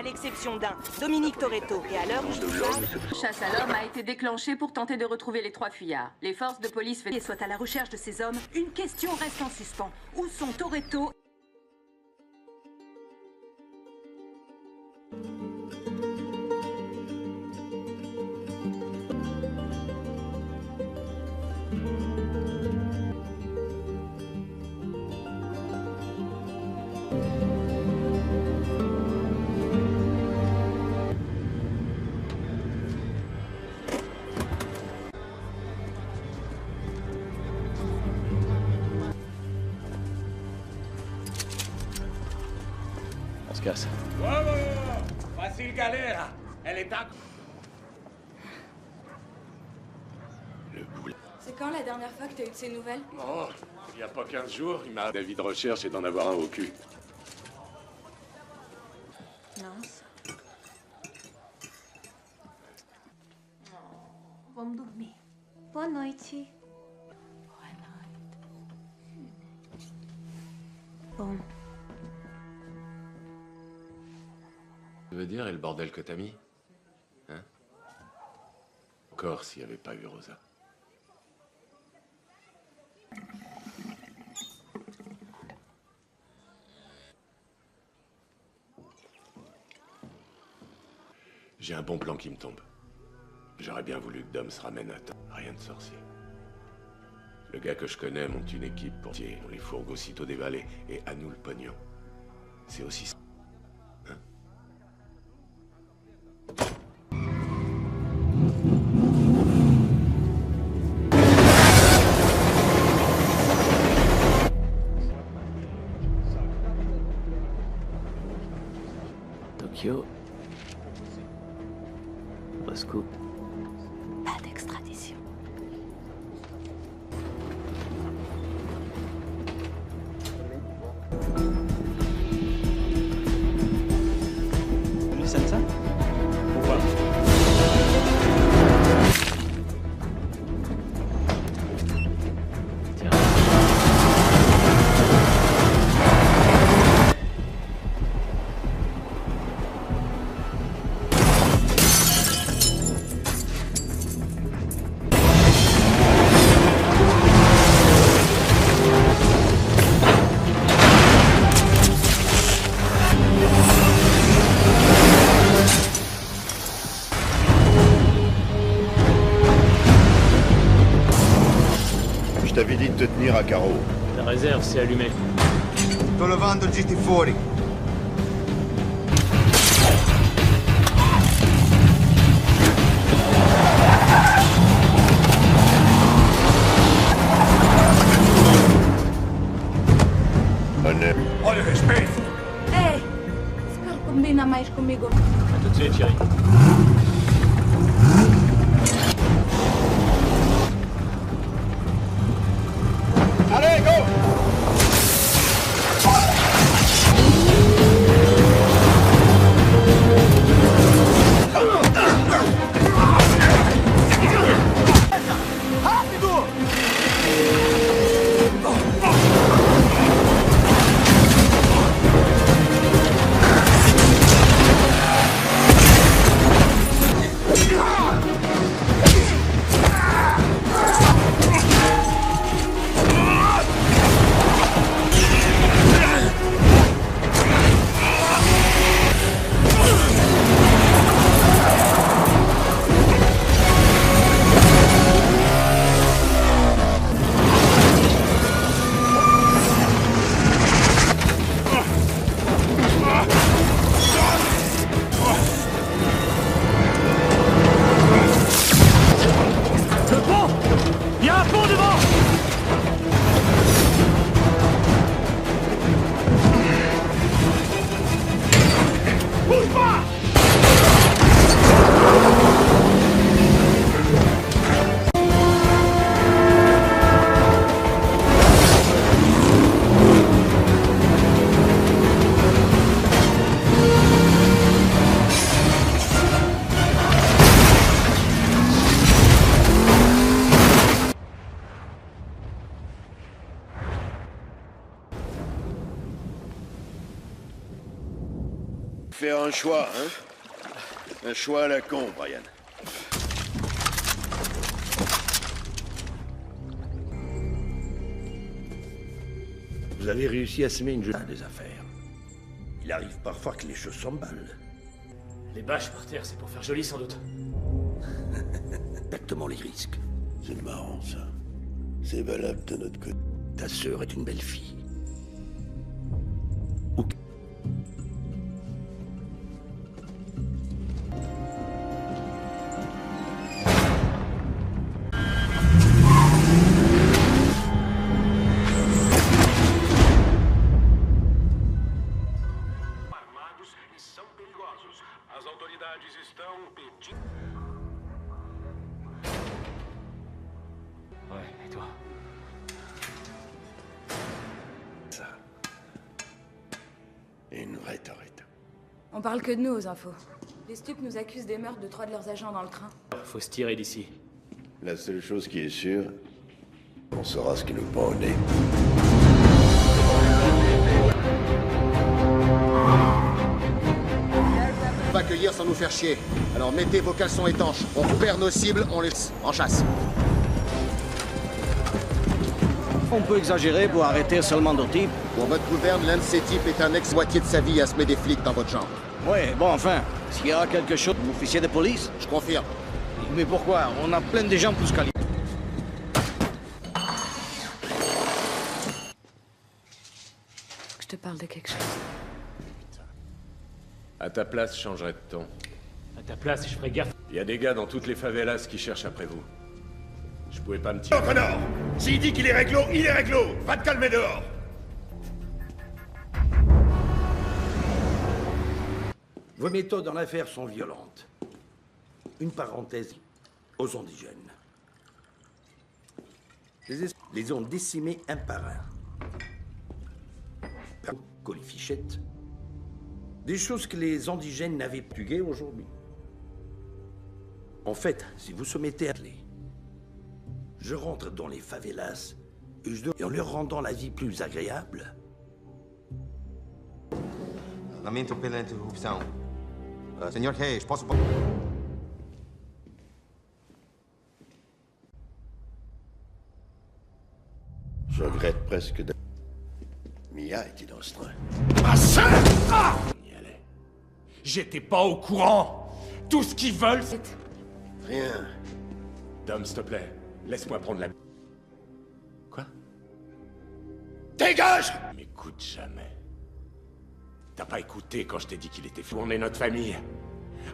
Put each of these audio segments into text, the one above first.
à l'exception d'un, Dominique Toretto. Et à l'heure où je vous parle... Chasse à l'homme a été déclenchée pour tenter de retrouver les 3 fuyards. Les forces de police soient à la recherche de ces hommes. Une question reste en suspens. Où sont Toretto ? On se casse. Facile galère. Elle est à... Le boule. C'est quand la dernière fois que t'as eu de ces nouvelles? Oh, il n'y a pas 15 jours, il m'a d'avis de recherche et d'en avoir un au cul. Nossa. Vamos dormir. Boa noite. Boa noite. Bon. Tu veux dire, et le bordel que t'as mis? Hein? Encore s'il n'y avait pas eu Rosa. J'ai un bon plan qui me tombe. J'aurais bien voulu que Dom se ramène à temps. Rien de sorcier. Le gars que je connais monte une équipe pour tirer les fourgues aussitôt déballés et à nous le pognon. C'est aussi ça. Hein? Tokyo. Moscou. Pas d'extradition. Licenza? Pourquoi? Tiens. Je t'avais dit de te tenir à carreau. La réserve s'est allumée. Sto levando il GT fuori. Olha o respeito! Ei! Spero combina mais comigo. À tout de suite, chérie. Allez, go! faire un choix, hein? Un choix à la con, Brian. Vous avez réussi à semer une des affaires. Il arrive parfois que les choses s'emballent. Les bâches par terre, c'est pour faire joli sans doute. Exactement les risques. C'est marrant, ça. C'est valable de notre côté. Ta sœur est une belle fille. Ouais, et toi? Ça. Et une vraie torrette. On parle que de nous aux infos. Les stupes nous accusent des meurtres de 3 de leurs agents dans le train. Faut se tirer d'ici. La seule chose qui est sûre, on saura ce qui nous prend au nez. On va accueillir sans nous faire chier. Alors mettez vos caleçons étanches. On repère nos cibles, on les en chasse. On peut exagérer pour arrêter seulement deux types. Pour votre gouverne, l'un de ces types est un ex-moitié de sa vie à semer des flics dans votre chambre. Ouais, bon, enfin, s'il y a quelque chose, l'officier de police. Je confirme. Mais pourquoi? On a plein de gens plus qualifiés. Je te parle de quelque chose. À ta place, je changerais de ton. À ta place, je ferais gaffe. Il y a des gars dans toutes les favelas qui cherchent après vous. Je pouvais pas me tirer. Oh, connard! S'il dit qu'il est réglo, il est réglo! Va te calmer dehors! Vos méthodes en affaires sont violentes. Une parenthèse aux indigènes. Les ont décimés un par un. Colifichette. Des choses que les indigènes n'avaient plus guère aujourd'hui. En fait, si vous se mettez à les, je rentre dans les favelas et en leur rendant la vie plus agréable. Lamento pela interrupção. Senhor Reis, posso... Je regrette presque de... Mia était dans ce train. On y allait. J'étais pas au courant. Tout ce qu'ils veulent, c'est... Rien. Dom, s'il te plaît, laisse-moi prendre la... Quoi? Dégage! M'écoute jamais. T'as pas écouté quand je t'ai dit qu'il était fou. On est notre famille.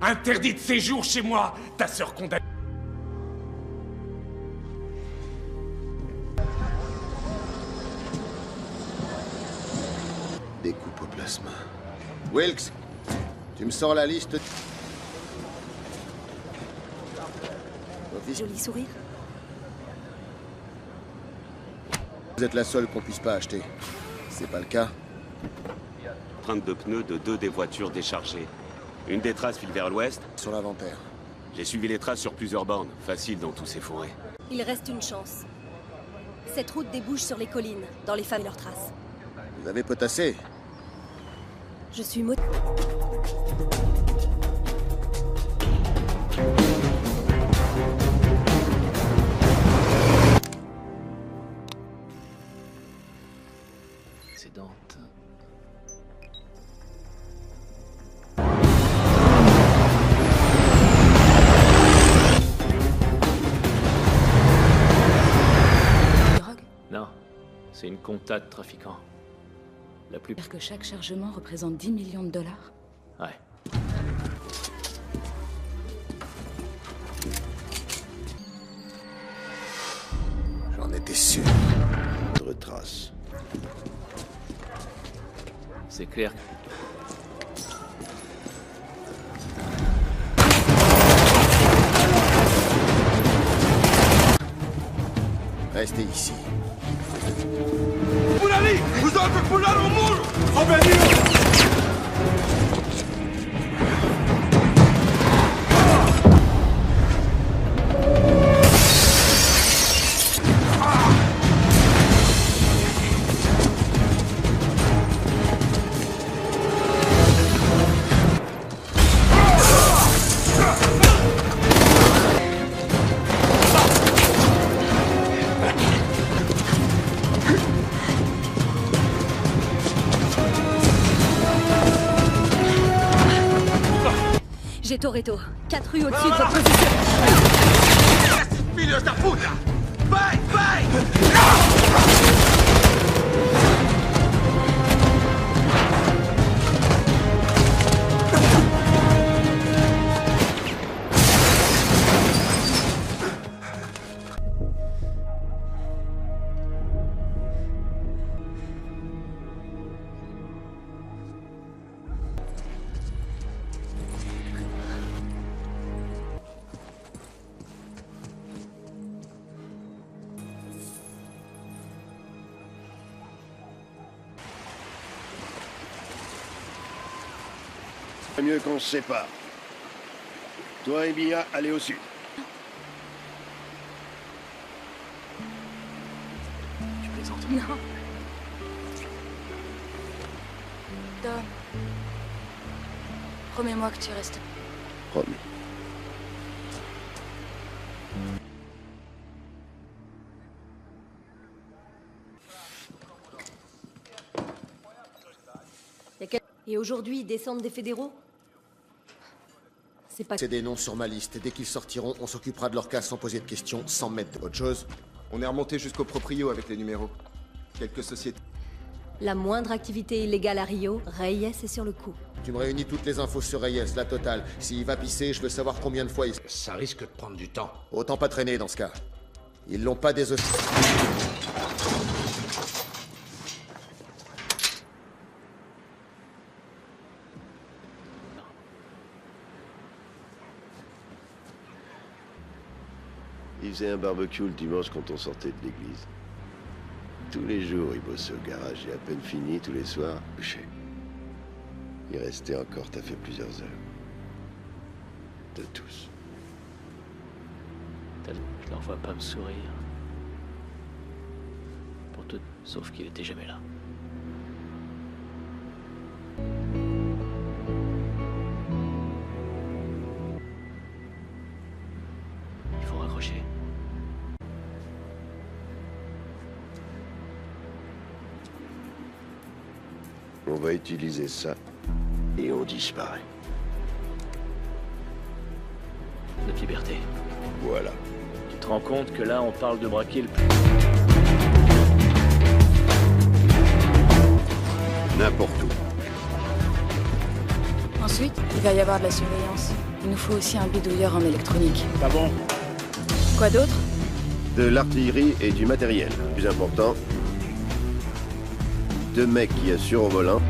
Interdit de séjour chez moi. Ta sœur condamnée. Découpe au plasma. Wilkes, tu me sors la liste. Officier. Joli sourire. Vous êtes la seule qu'on puisse pas acheter. C'est pas le cas. Empreintes de pneus de 2 des voitures déchargées. Une des traces file vers l'ouest. Sur l'inventaire. J'ai suivi les traces sur plusieurs bornes. Facile dans tous ces forêts. Il reste une chance. Cette route débouche sur les collines, dans les femmes et leurs traces. Vous avez potassé. Je suis C'est Dante. Non, c'est une compta de trafiquants. La plus... que chaque chargement représente 10 millions de dollars. Ouais. J'en étais sûr. Retrace. C'est clair. Restez ici. Pulali! Usate pulare o muro! Obbedire! chez Toretto. 4 rues au-dessus de votre position. Milieu de puta! Vai, vai! C'est mieux qu'on se sépare. Toi et Mia, allez au sud. Tu plaisantes? Non. Dom. Promets-moi que tu restes. Promis. Et aujourd'hui, ils descendent des fédéraux? C'est pas... C'est des noms sur ma liste. Dès qu'ils sortiront, on s'occupera de leur cas sans poser de questions, sans mettre autre chose. On est remonté jusqu'au proprio avec les numéros. Quelques sociétés. La moindre activité illégale à Rio, Reyes est sur le coup. Tu me réunis toutes les infos sur Reyes, la totale. S'il va pisser, je veux savoir combien de fois il... Ça risque de prendre du temps. Autant pas traîner dans ce cas. Ils l'ont pas désossé. Il faisait un barbecue le dimanche quand on sortait de l'église. Tous les jours, il bossait au garage et à peine fini, tous les soirs, couché. Il restait encore taffé plusieurs heures. De tous. Je leur vois pas me sourire. Pour tout, sauf qu'il était jamais là. Il faut raccrocher. On va utiliser ça et on disparaît. Notre liberté. Voilà. Tu te rends compte que là, on parle de braquer le plus... N'importe où. Ensuite, il va y avoir de la surveillance. Il nous faut aussi un bidouilleur en électronique. Pas bon? Quoi d'autre? De l'artillerie et du matériel. Plus important, 2 mecs qui assurent au volant.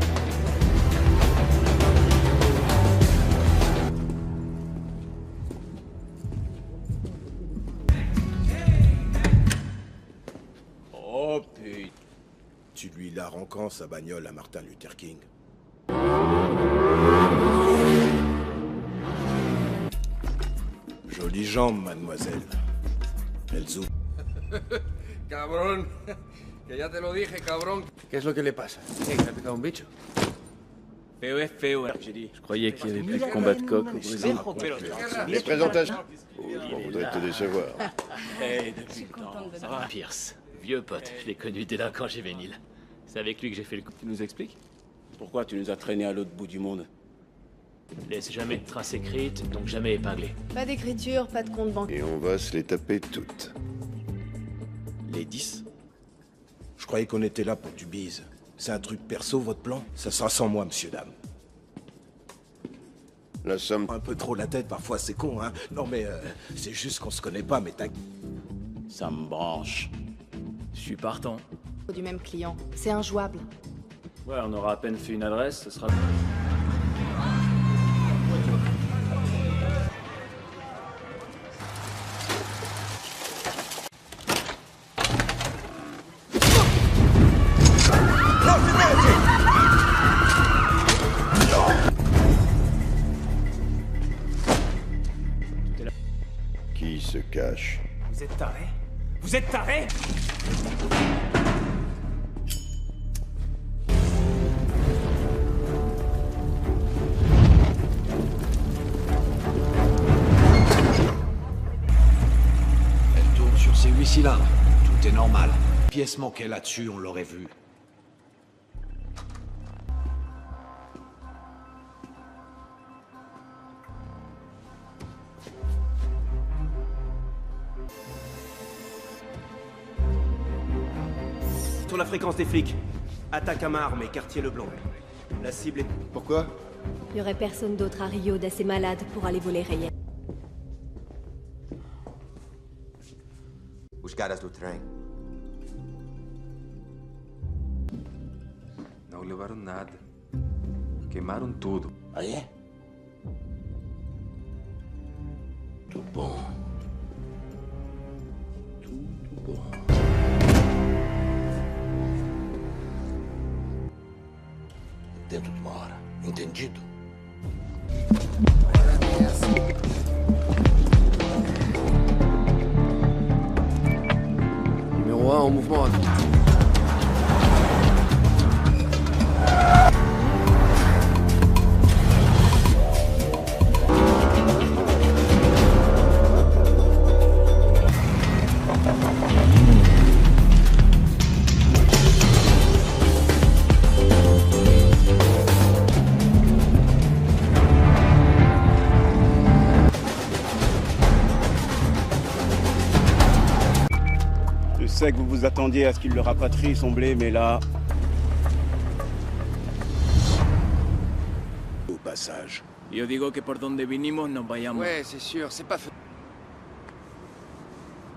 Oh putain. Tu lui la rends quand sa bagnole à Martin Luther King? Jolie jambe, mademoiselle. Elle zoom. Cabrón. Que ya te lo dije, cabrón. ¿Qué es lo que le pasa? ¿Qué? ¿Le ha picado un bicho? Feo es feo, j'ai dit. Je croyais qu'il y avait plus de combat de coq au Brésil. Les présentations. Oh, on voudrait te décevoir. Hey, depuis le temps. Ça va, Pierce. Vieux pote, je l'ai connu dès là quand j'ai vénile. C'est avec lui que j'ai fait le coup. Tu nous expliques? Pourquoi tu nous as traînés à l'autre bout du monde? Laisse jamais de traces écrites, donc jamais épinglé. Pas d'écriture, pas de compte bancaire. Et on va se les taper toutes. Les 10? Je croyais qu'on était là pour du bise. C'est un truc perso, votre plan? Ça sera sans moi, monsieur, dame. La somme... Un peu trop la tête, parfois, c'est con, hein? Non, mais c'est juste qu'on se connaît pas, mais t'inquiète. Ça me branche. Je suis partant. Du même client. C'est injouable. Ouais, on aura à peine fait une adresse, ce sera... Qui se cache? Vous êtes tarés? Vous êtes tarés? Elle tourne sur ses 8 cylindres. Tout est normal. Pièce manquait là-dessus, on l'aurait vu. Sur la fréquence des flics. Attaque à main armée, quartier Leblond. La cible est... Pourquoi? Il y aurait personne d'autre à Rio d'assez malade pour aller voler Reyes. Os caras do trem. Não levaram nada. Queimaram tudo. Ah, é? Tudo bom. Tudo bom. Dentro de uma hora. Entendido? Numéro 1 en mouvement. Je sais que vous vous attendiez à ce qu'il le rapatrie, son blé, mais là... Au passage. Yo digo que por donde vinimos nos vayamos. Ouais, c'est sûr, c'est pas fait.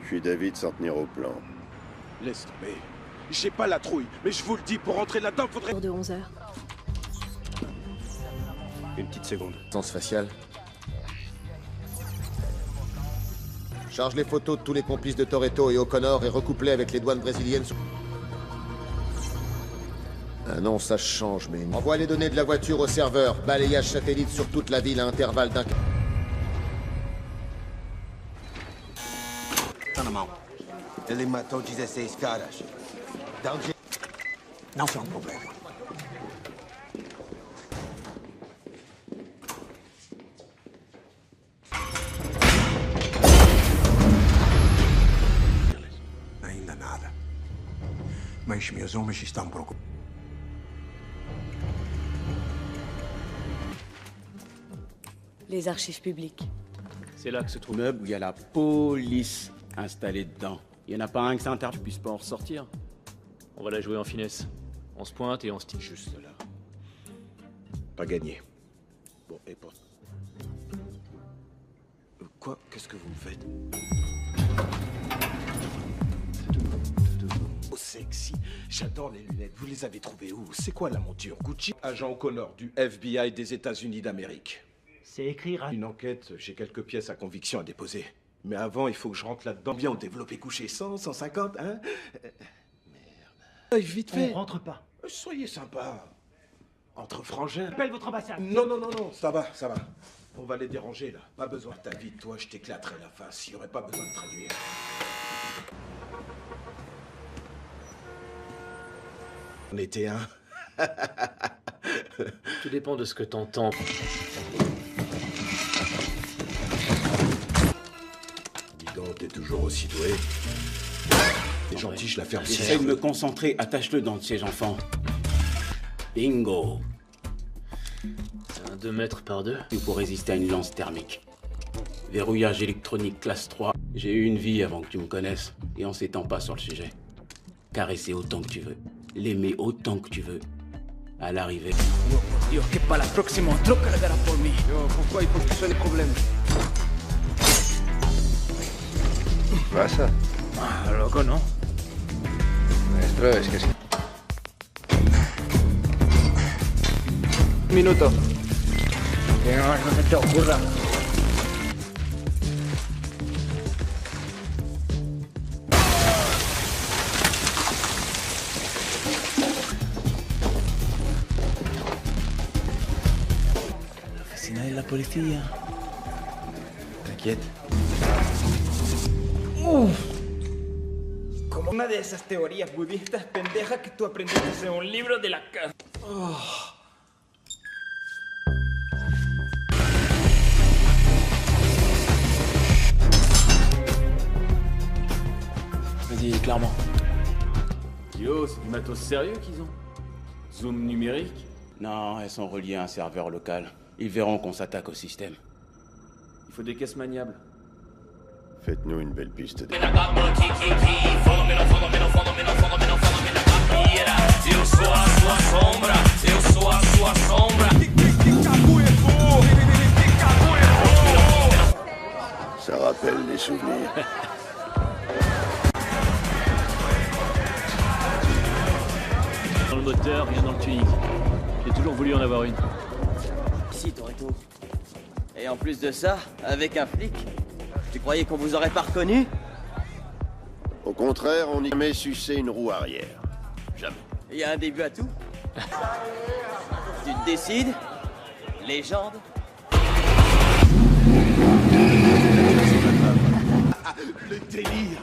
Je suis d'avis de s'en tenir au plan. Laisse tomber. J'ai pas la trouille, mais je vous le dis, pour rentrer là-dedans, faudrait... De 11h. Une petite seconde. Sens facial. Charge les photos de tous les complices de Toretto et O'Connor et recoupe-les avec les douanes brésiliennes. Ah non, ça change, mais... Envoie les données de la voiture au serveur. Balayage satellite sur toute la ville à intervalle d'un... Tá na mão. Ele matou 16 caras. Dá jeito. Não foi problema. Ainda nada. Mas meus homens estão preocupados. Les archives publiques. C'est là que se trouve... Meuble où il y a la police installée dedans. Il y en a pas un que ça interdit, tu puisses pas en ressortir. On va la jouer en finesse. On se pointe et on se tire. Juste là. Pas gagné. Bon, et pour... Quoi? Qu'est-ce que vous me faites? Oh, sexy. J'adore les lunettes. Vous les avez trouvées où? C'est quoi la monture? Gucci? Agent O'Connor du FBI des États-Unis d'Amérique. C'est écrire à... Une enquête, j'ai quelques pièces à conviction à déposer. Mais avant, il faut que je rentre là-dedans. Bien au développé couché 100, 150, hein? Merde. Vite fait. On rentre pas. Soyez sympa. Entre frangins. Appelle votre ambassade. Non, non, non, non, ça va, ça va. On va les déranger, là. Pas besoin de ta vie, toi, je t'éclaterai la face. Il n'y aurait pas besoin de traduire. On était un. Tout dépend de ce que t'entends. Dis donc, t'es toujours aussi doué. T'es gentil, je la ferme. J'essaie de me concentrer, attache-le dans de ces enfants. Bingo. Un 2 mètres par 2. Il faut résister à une lance thermique. Verrouillage électronique classe 3. J'ai eu une vie avant que tu me connaisses, et on s'étend pas sur le sujet. Caresser autant que tu veux. L'aimer autant que tu veux. À l'arrivée. Oh, por Dios, que para la próxima otro cargará por mí. Yo, pourquoi il faut que tu sois les problèmes? Pasa. Ah, loco, ¿no? Maestro, es que... Un minuto. Que no se te ocurra. La oficina de la policía. T'inquiète. Como una de esas teorías budistas pendejas que tú aprendiste en un libro de la casa. Vas-y, clairement. Yo, c'est du matos sérieux qu'ils ont? Zoom numérique? Non, elles sont reliées à un serveur local. Ils verront qu'on s'attaque au système. Il faut des caisses maniables. Faites-nous une belle piste. sua sombra, eu sou a sua sombra. Ça rappelle des souvenirs. Dans le moteur, rien dans le tuning. J'ai toujours voulu en avoir une. Si, Toretto. Et en plus de ça, avec un flic, tu croyais qu'on vous aurait pas reconnu? Au contraire, on n'y a jamais sucé une roue arrière. Jamais. Il y a un début à tout. Tu te décides? Légende? Le délire.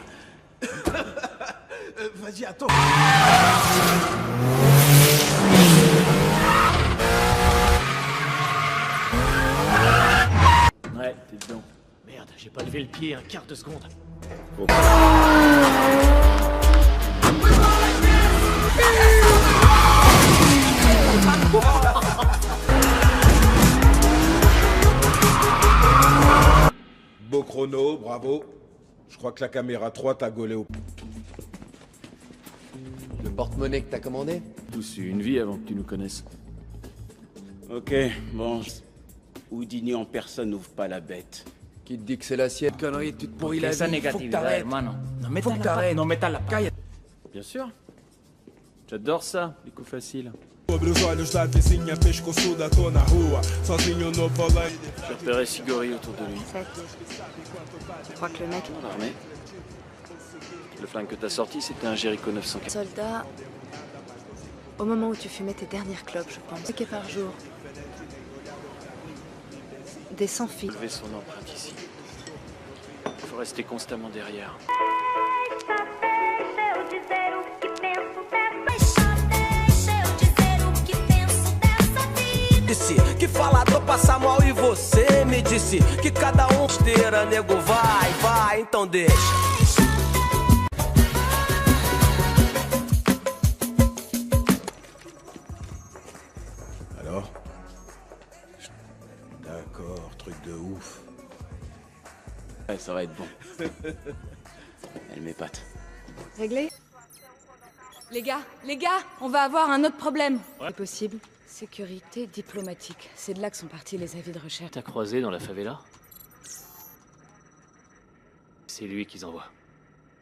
Vas-y, attends. Ouais, t'es dedans. Merde, j'ai pas levé le pied un quart de seconde. Beau chrono, bravo. Je crois que la caméra 3 t'a gaulé au... Le porte-monnaie que t'as commandé? Tous eu une vie avant que tu nous connaisses. Ok, bon. Houdini en personne n'ouvre pas la bête. Qui te dit que c'est la sienne? Connerie, tu te pourris la vie. Esa Faut que negatividad, t'arrêtes. hermano. No Faut que metas t'arrêtes. no metas la Caille. Bien sûr. J'adore ça, les coups faciles. Sobre os olhos da vizinha pescoçuda, tô na rua, sozinho no volante. J'ai repéré Sigori autour de lui. Tu crois que le mec... Dans l'armée. Le flingue que t'as sorti, c'était un Jericho 900. Soldat... Au moment où tu fumais tes dernières clopes, je pense. Paquet par jour. Des sans-fils. Lever son empreinte ici. Il faut rester constamment derrière. Disse que falador passa mal e você me disse que cada esteira, nego, vai, então deixa. Alors? D'accord, truc de ouf. Ouais, ça va être bon. Elle m'épate. Réglé? Les gars, on va avoir un autre problème. C'est possible. Sécurité diplomatique. C'est de là que sont partis les avis de recherche. T'as croisé dans la favela? C'est lui qu'ils envoient.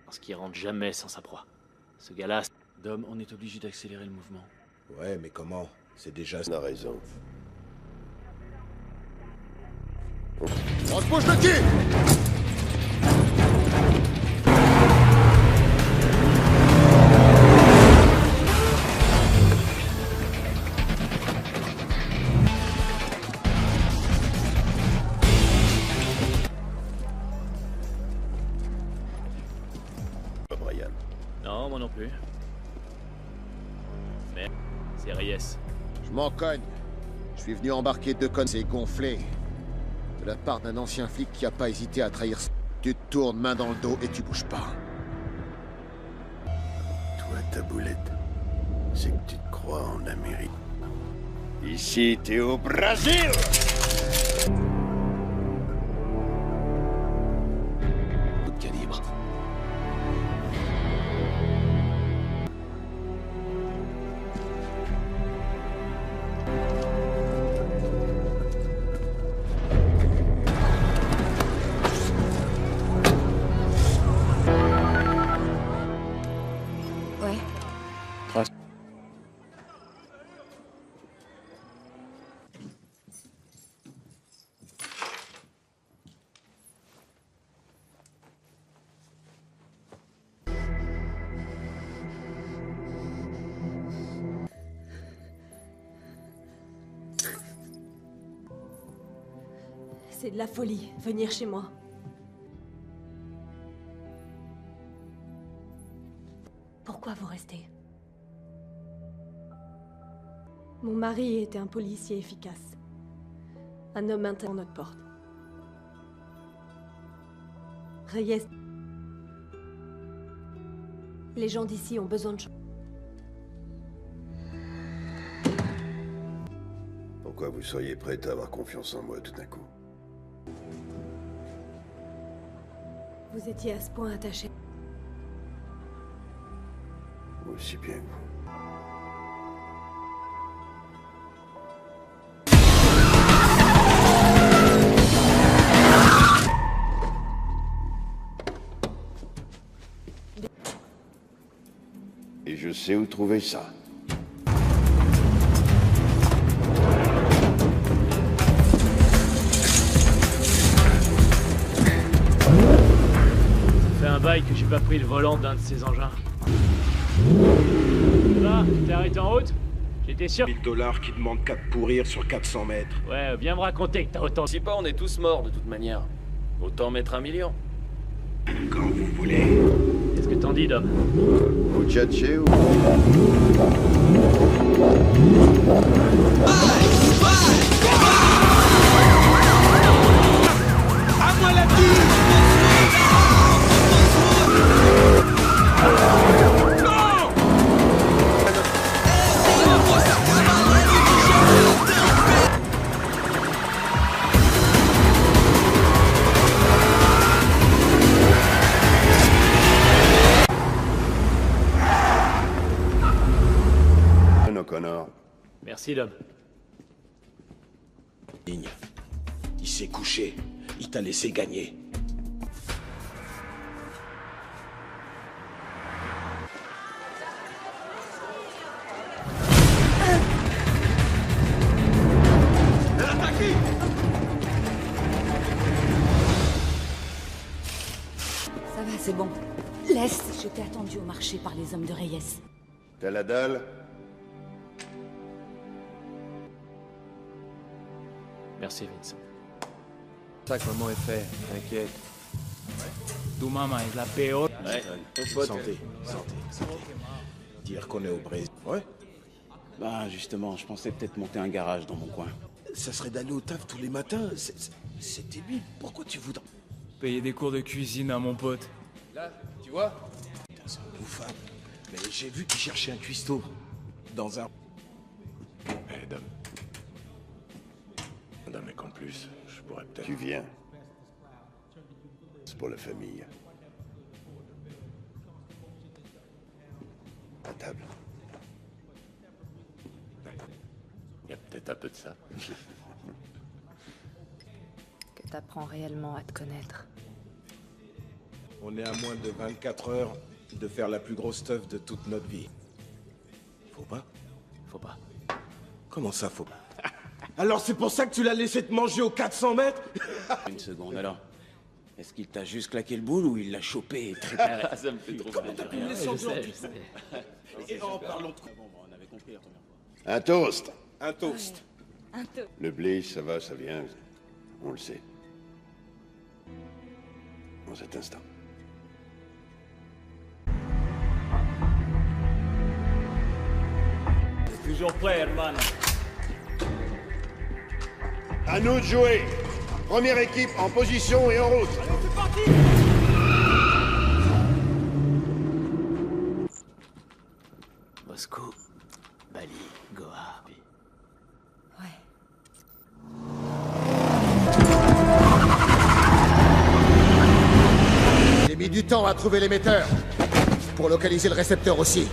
Parce qu'il rentre jamais sans sa proie. Ce gars-là... Dom, on est obligé d'accélérer le mouvement. Ouais, mais comment? C'est déjà... On a raison. On se bouge le cul! Brian. Non, moi non plus. Mais c'est Reyes. Je m'en cogne. Je suis venu embarquer 2 connes, c'est gonflé. De la part d'un ancien flic qui a pas hésité à trahir. Tu te tournes main dans le dos et tu bouges pas. Toi, ta boulette, c'est que tu te crois en Amérique. Ici, t'es au Brésil! Coup de calibre. Ouais. C'est de la folie, venir chez moi. Pourquoi vous restez? Mon mari était un policier efficace. Un homme interne à notre porte. Reyes. Les gens d'ici ont besoin de choses. Pourquoi vous seriez prête à avoir confiance en moi tout d'un coup? Vous étiez à ce point attaché. Aussi bien que vous. Et je sais où trouver ça. Ça fait un bail que j'ai pas pris le volant d'un de ces engins. Ça va, t'es arrêté en route? J'étais sûr. $1000 qui demandent qu'à te pourrir sur 400 mètres. Ouais, viens me raconter que t'as autant. Si pas, on est tous morts de toute manière. Autant mettre 1 million. Quand vous voulez. Qu'est-ce que t'en dis, Dom? Vous tchatchez ou... À moi la tue! Connor. Merci, Dom. Il s'est couché. Il t'a laissé gagner. Ça va, c'est bon. Laisse, je t'ai attendu au marché par les hommes de Reyes. T'as la dalle? Merci, Vincent. Ça, comment est fait? T'inquiète. Tu maman est la peor. Ouais, Santé. Dire qu'on est au Brésil. Ouais. Bah, justement, je pensais peut-être monter un garage dans mon coin. Ça serait d'aller au taf tous les matins. C'est débile. Pourquoi tu voudrais... Payer des cours de cuisine à mon pote. Là, tu vois? Putain, c'est un bouffard. Mais j'ai vu qu'il cherchait un cuistot. Dans un... Eh, Dom. Non, mais qu'en plus, je pourrais peut-être... Tu viens. C'est pour la famille. À table. Il y a peut-être un peu de ça. Que t'apprends réellement à te connaître. On est à moins de 24 heures de faire la plus grosse stuff de toute notre vie. Faut pas? Faut pas. Comment ça, faut pas? Alors c'est pour ça que tu l'as laissé te manger aux 400 mètres? Une seconde, alors. Est-ce qu'il t'a juste claqué le boule ou il l'a chopé et trippé? Ça me fait trop Comment t'as pu me laisser en je sais. Et en parlant de... On avait compris la première fois. Un toast. Un toast. Un peu. Le blé, ça va, ça vient. On le sait. En cet instant. Toujours prêt, hermano. À nous de jouer. Première équipe en position et en route. Allez, c'est parti! Moscou, Bali, Goa. J'ai mis du temps à trouver l'émetteur. Pour localiser le récepteur aussi.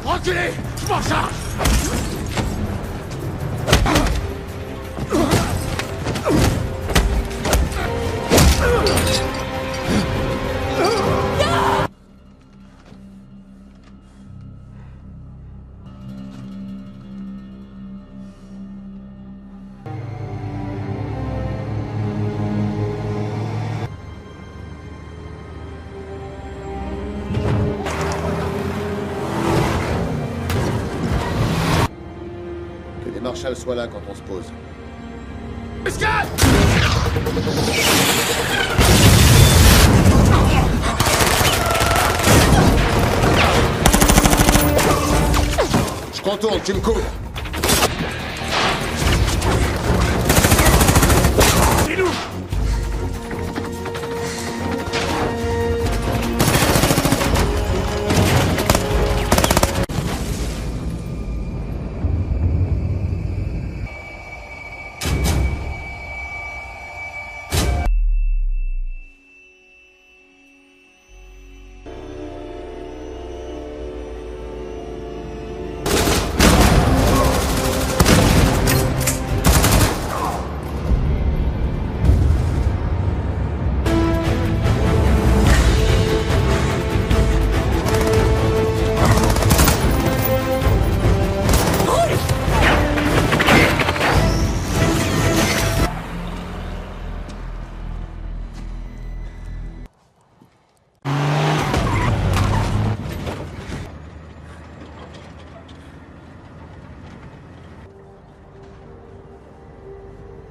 Reculez! Je m'en charge! Que les marshals soient là quand on se pose. Escale! Je contourne, tu me couvres. C'est nous!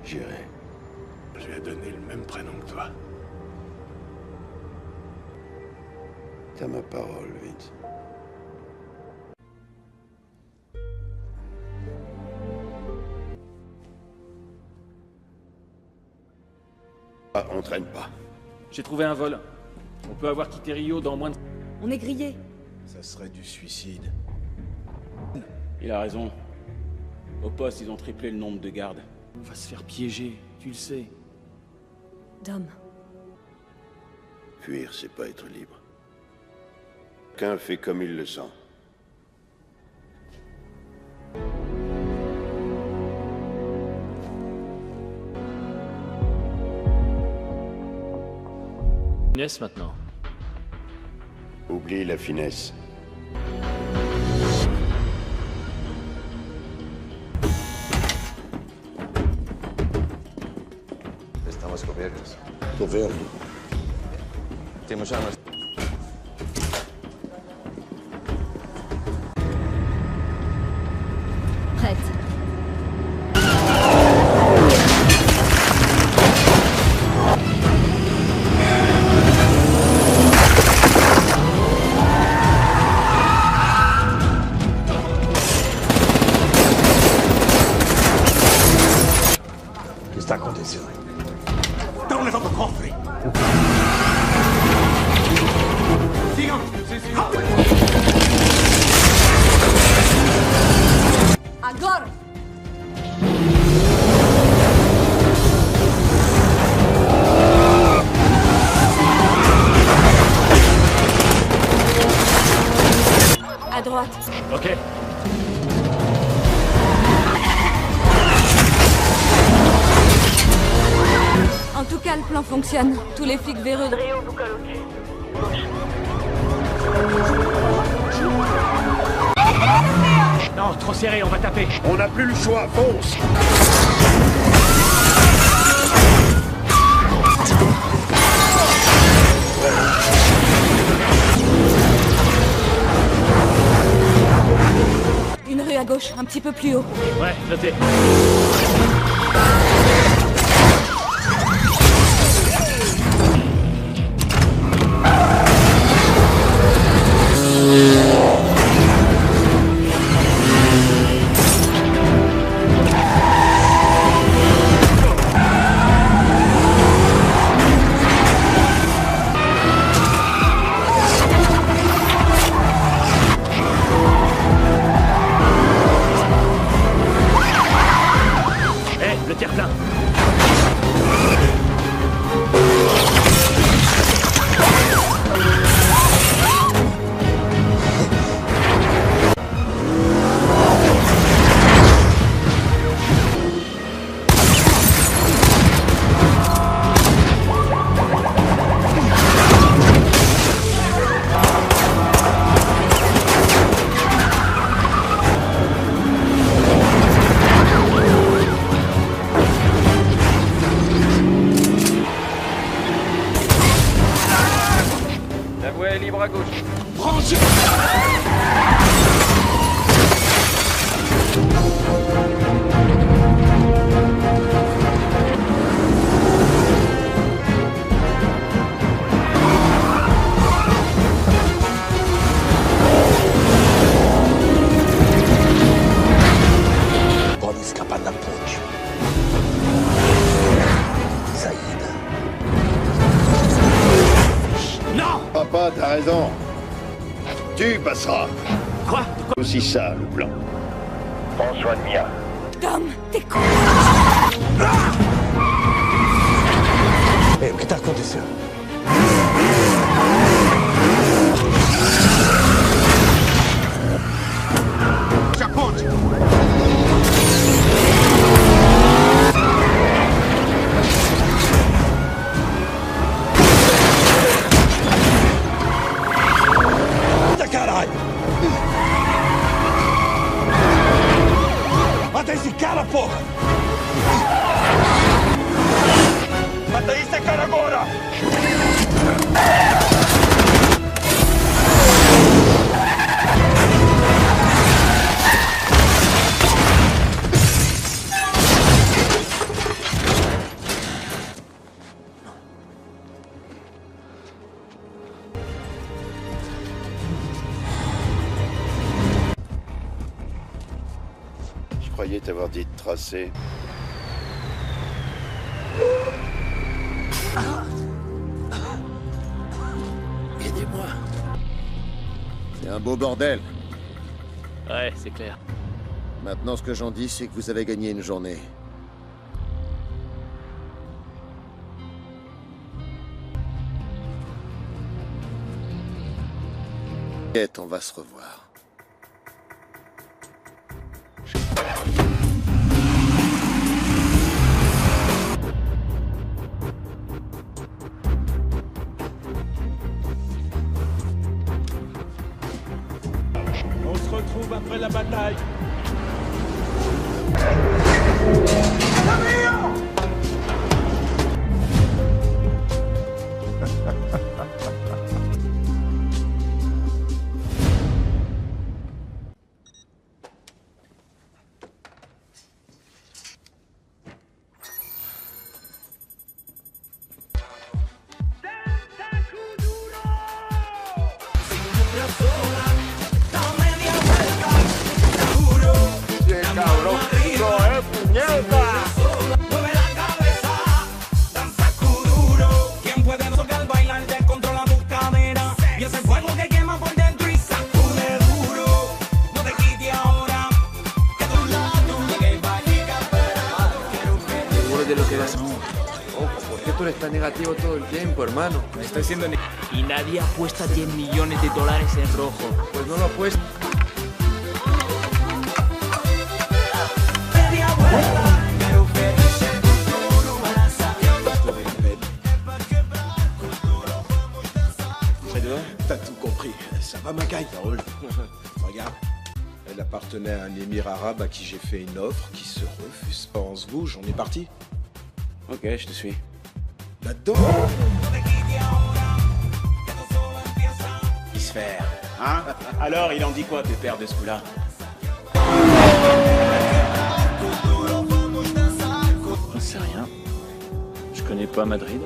J'irai. Je lui ai donné le même prénom que toi. T'as ma parole, Vince. Ah, on traîne pas. J'ai trouvé un vol. On peut avoir quitté Rio dans moins de... On est grillé. Ça serait du suicide. Il a raison. Au poste, ils ont triplé le nombre de gardes. On va se faire piéger, tu le sais. Dom. Fuir, c'est pas être libre. Chacun fait comme il le sent. Finesse maintenant. Oublie la finesse. Estamos cubiertos. Governo. Temos armas. Prête. Che sta acontecendo? Estão levando o cofre! Sigam! Agora! À droite. Ok. En tout cas, le plan fonctionne. Tous les flics véreux de Rio Non, trop serré, on va taper. On n'a plus le choix, fonce! Une rue à gauche, un petit peu plus haut. Ouais, noté. Le terre-plein. La voie est libre à gauche. Branchez! Pode escapar da ponte. Saída. Non! Papa, t'as raison. Tu passeras. Quoi? C'est aussi ça, le plan. Prends soin de Mia. Dom, t'es con. O que tá acontecendo? Já ponte! Eita caralho! Mata esse cara, porra! Mata esse cara agora! croyais t'avoir dit de tracer. Aidez-moi. C'est un beau bordel. Ouais, c'est clair. Maintenant, ce que j'en dis, c'est que vous avez gagné une journée. On va se revoir. On se retrouve après la bataille. De lo que das. Ojo, ¿por qué tú eres tan negativo todo el tiempo, hermano? Me estoy siendo y nadie apuesta 10 millones de dólares en rojo. Pues no lo apuesto. T'as tout compris. Ça va, Macaille, Raoul? Regarde. Elle appartenait à un émir arabe à qui j'ai fait une offre qui se refuse. On se bouge, on est parti. Ok, je te suis. Là-dedans. Il se fait. Hein? Alors, il en dit quoi, pépère de ce coup-là? J'en sais rien. Je connais pas Madrid.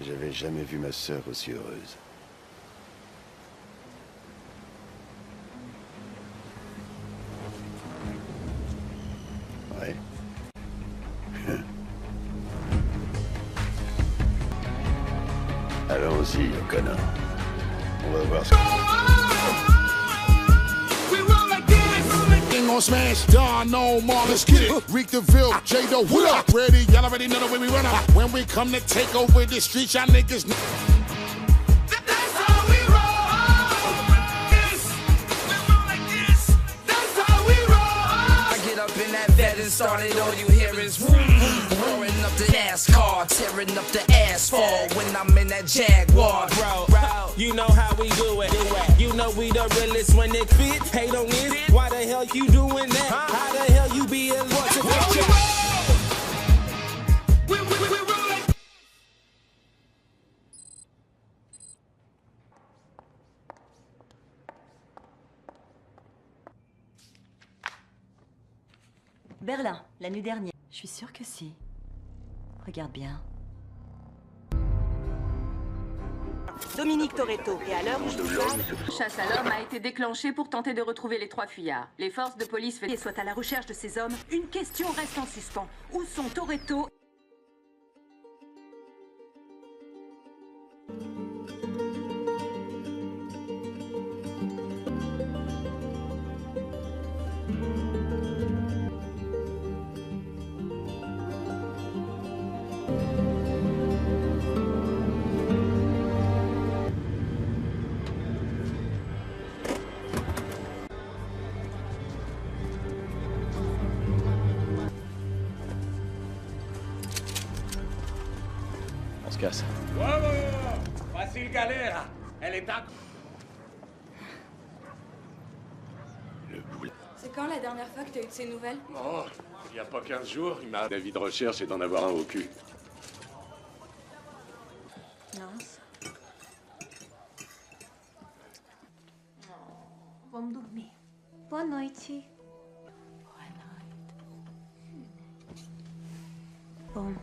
J'avais jamais vu ma sœur aussi heureuse. Ouais. Allons-y, connard. On va voir ce On smash, Don, no more, let's get it. Reek the Ville, J-Do, what up? Ready, y'all already know the way we run up. When we come to take over the streets, y'all niggas know. That's how we roll. We roll like this. That's how we roll. I get up in that bed and started, all you hear is roaring up the NASCAR, tearing up the asphalt when I'm in that Jaguar. Bro, you know how we do it. You know we the realest when it fit. Hate on it. Why the hell you doing that? How the hell you be in what you think? We roll. Berlin, la nuit dernière. Je suis sûre que si. Regarde bien. Dominique Toretto, et à l'heure où je vous parle... Chasse à l'homme a été déclenchée pour tenter de retrouver les 3 fuyards. Les forces de police soient à la recherche de ces hommes. Une question reste en suspens. Où sont Toretto ? Casse. Facile galère. Elle est à... C'est quand la dernière fois que t'as eu de ces nouvelles? Oh, il n'y a pas 15 jours, il m'a... D'avis de recherche et d'en avoir un au cul. Nossa. Vamos dormir. Boa noite. Boa noite. Bon.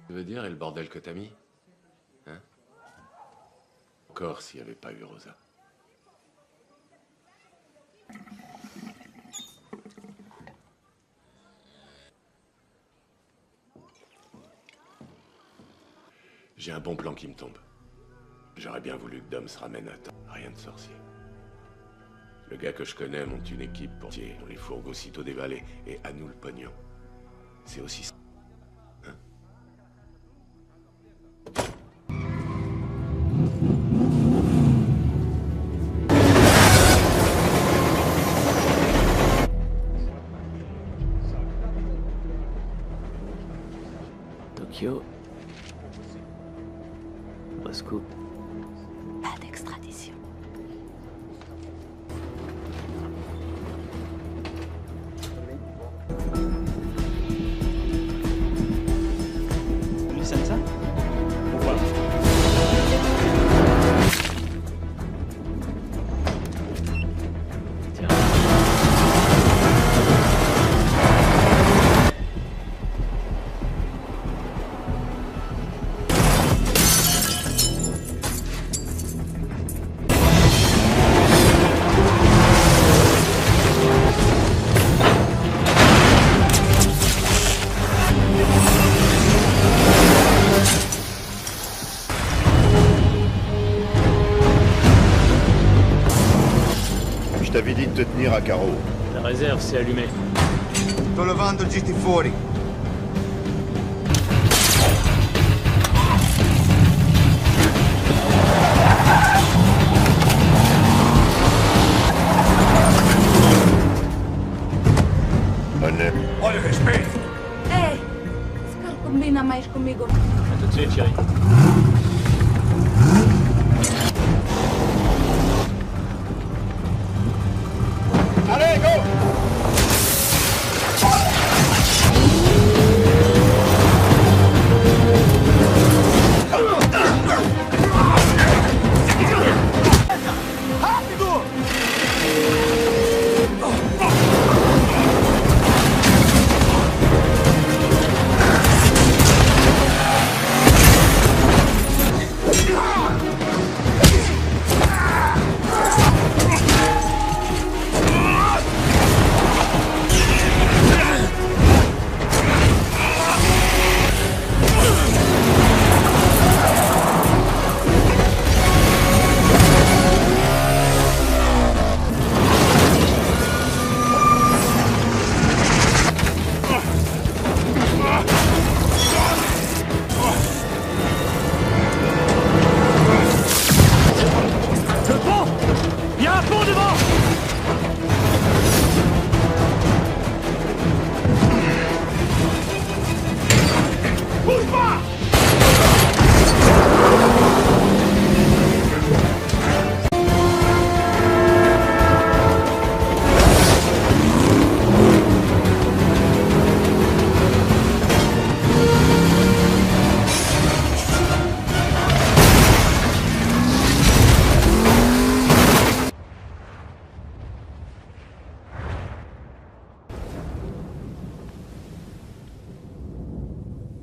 Tu veux dire, et le bordel que t'as mis? Hein? Encore s'il n'y avait pas eu Rosa. J'ai un bon plan qui me tombe. J'aurais bien voulu que Dom se ramène à temps. Rien de sorcier. Le gars que je connais monte une équipe pour tirer les fourgues aussitôt dévalés. Et à nous le pognon. C'est aussi ça. Hein? Tokyo. Moscou. Pas d'extradition. Licenza? Pourquoi? Je t'avais dit de te tenir à carreau. La réserve s'est allumée. Sto levando il GT fuori. Olha o respeito! Ei, esse cara combina mais comigo. À tout de suite, chérie. Allez, go!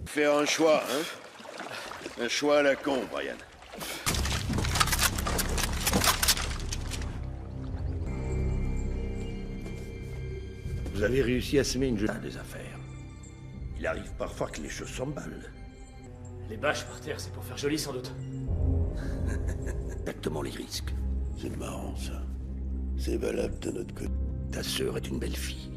Faire un choix, hein? Un choix à la con, Brian. Vous avez réussi à semer une jeune des affaires. Il arrive parfois que les choses s'emballent. Les bâches par terre, c'est pour faire joli sans doute. Exactement les risques. C'est marrant, ça. C'est valable de notre côté. Ta sœur est une belle fille.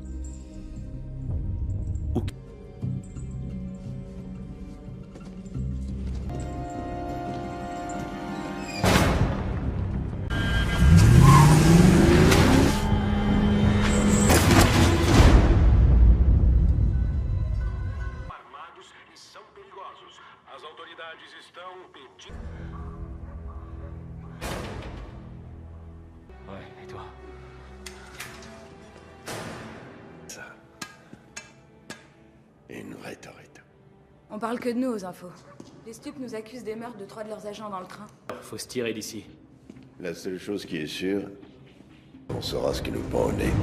Ouais, et toi? On parle que de nous aux infos. Les stupes nous accusent des meurtres de 3 de leurs agents dans le train. Faut se tirer d'ici. La seule chose qui est sûre, on saura ce qui nous prend au nez.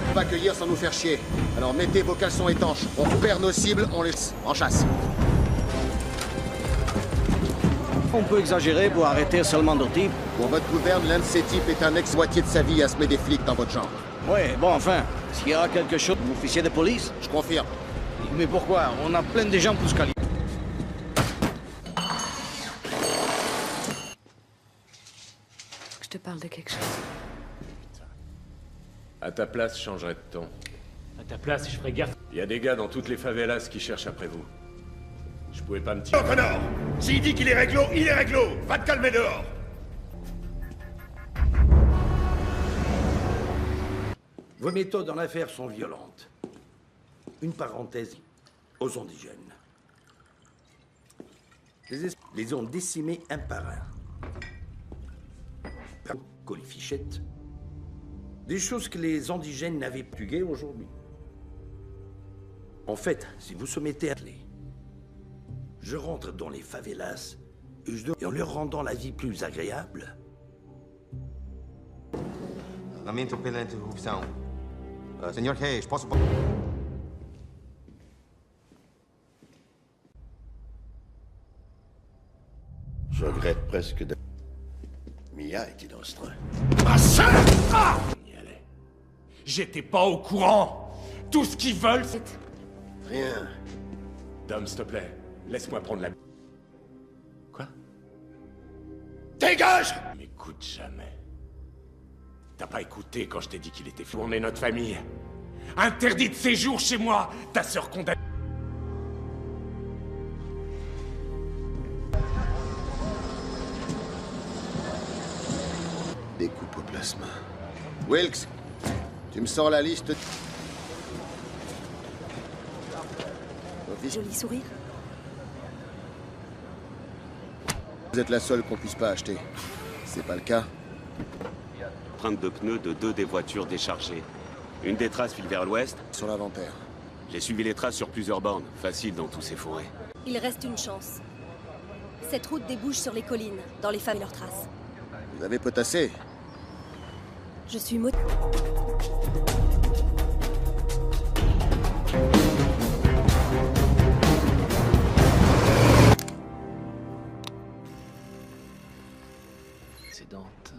On va accueillir sans nous faire chier. Alors mettez vos caleçons étanches. On perd nos cibles, on les... en chasse. On peut exagérer pour arrêter seulement 2 types. Pour votre gouverne, l'un de ces types est un ex-moitié de sa vie à semer des flics dans votre genre. Ouais, bon, enfin, s'il y a quelque chose, officier de police? Je confirme. Mais pourquoi? On a plein de gens pour se qualifier. Je te parle de quelque chose. À ta place, je changerais de ton. À ta place, je ferais gaffe. Il y a des gars dans toutes les favelas qui cherchent après vous. Je pouvais pas me tirer. Oh, connard! S'il dit qu'il est réglo, il est réglo! Va te calmer dehors! Vos méthodes en affaires sont violentes. Une parenthèse aux indigènes. Les ont décimés un par un. Colifichette. Des choses que les indigènes n'avaient plus guère aujourd'hui. En fait, si vous se mettez à aller, je rentre dans les favelas et en leur rendant la vie plus agréable. Lamento pela interrupção. Senhor Hayes, posso... Je regrette presque de... Mia était dans ce train. Ma sœur! Ah! On y allait. J'étais pas au courant. Tout ce qu'ils veulent, c'est... Rien. Dom, s'il te plaît, laisse-moi prendre la... Quoi? Dégage! M'écoute jamais. T'as pas écouté quand je t'ai dit qu'il était fou. On est notre famille. Interdit de séjour chez moi. Ta sœur condamnée. Découpe au plasma. Wilkes, tu me sors la liste. Joli sourire. Vous êtes la seule qu'on puisse pas acheter. C'est pas le cas. Empreinte de pneus de 2 des voitures déchargées. Une des traces file vers l'ouest. Sur l'inventaire. J'ai suivi les traces sur plusieurs bornes. Facile dans tous ces forêts. Il reste une chance. Cette route débouche sur les collines, dans les femmes et leurs traces. Vous avez potassé. Je suis mot... Dante.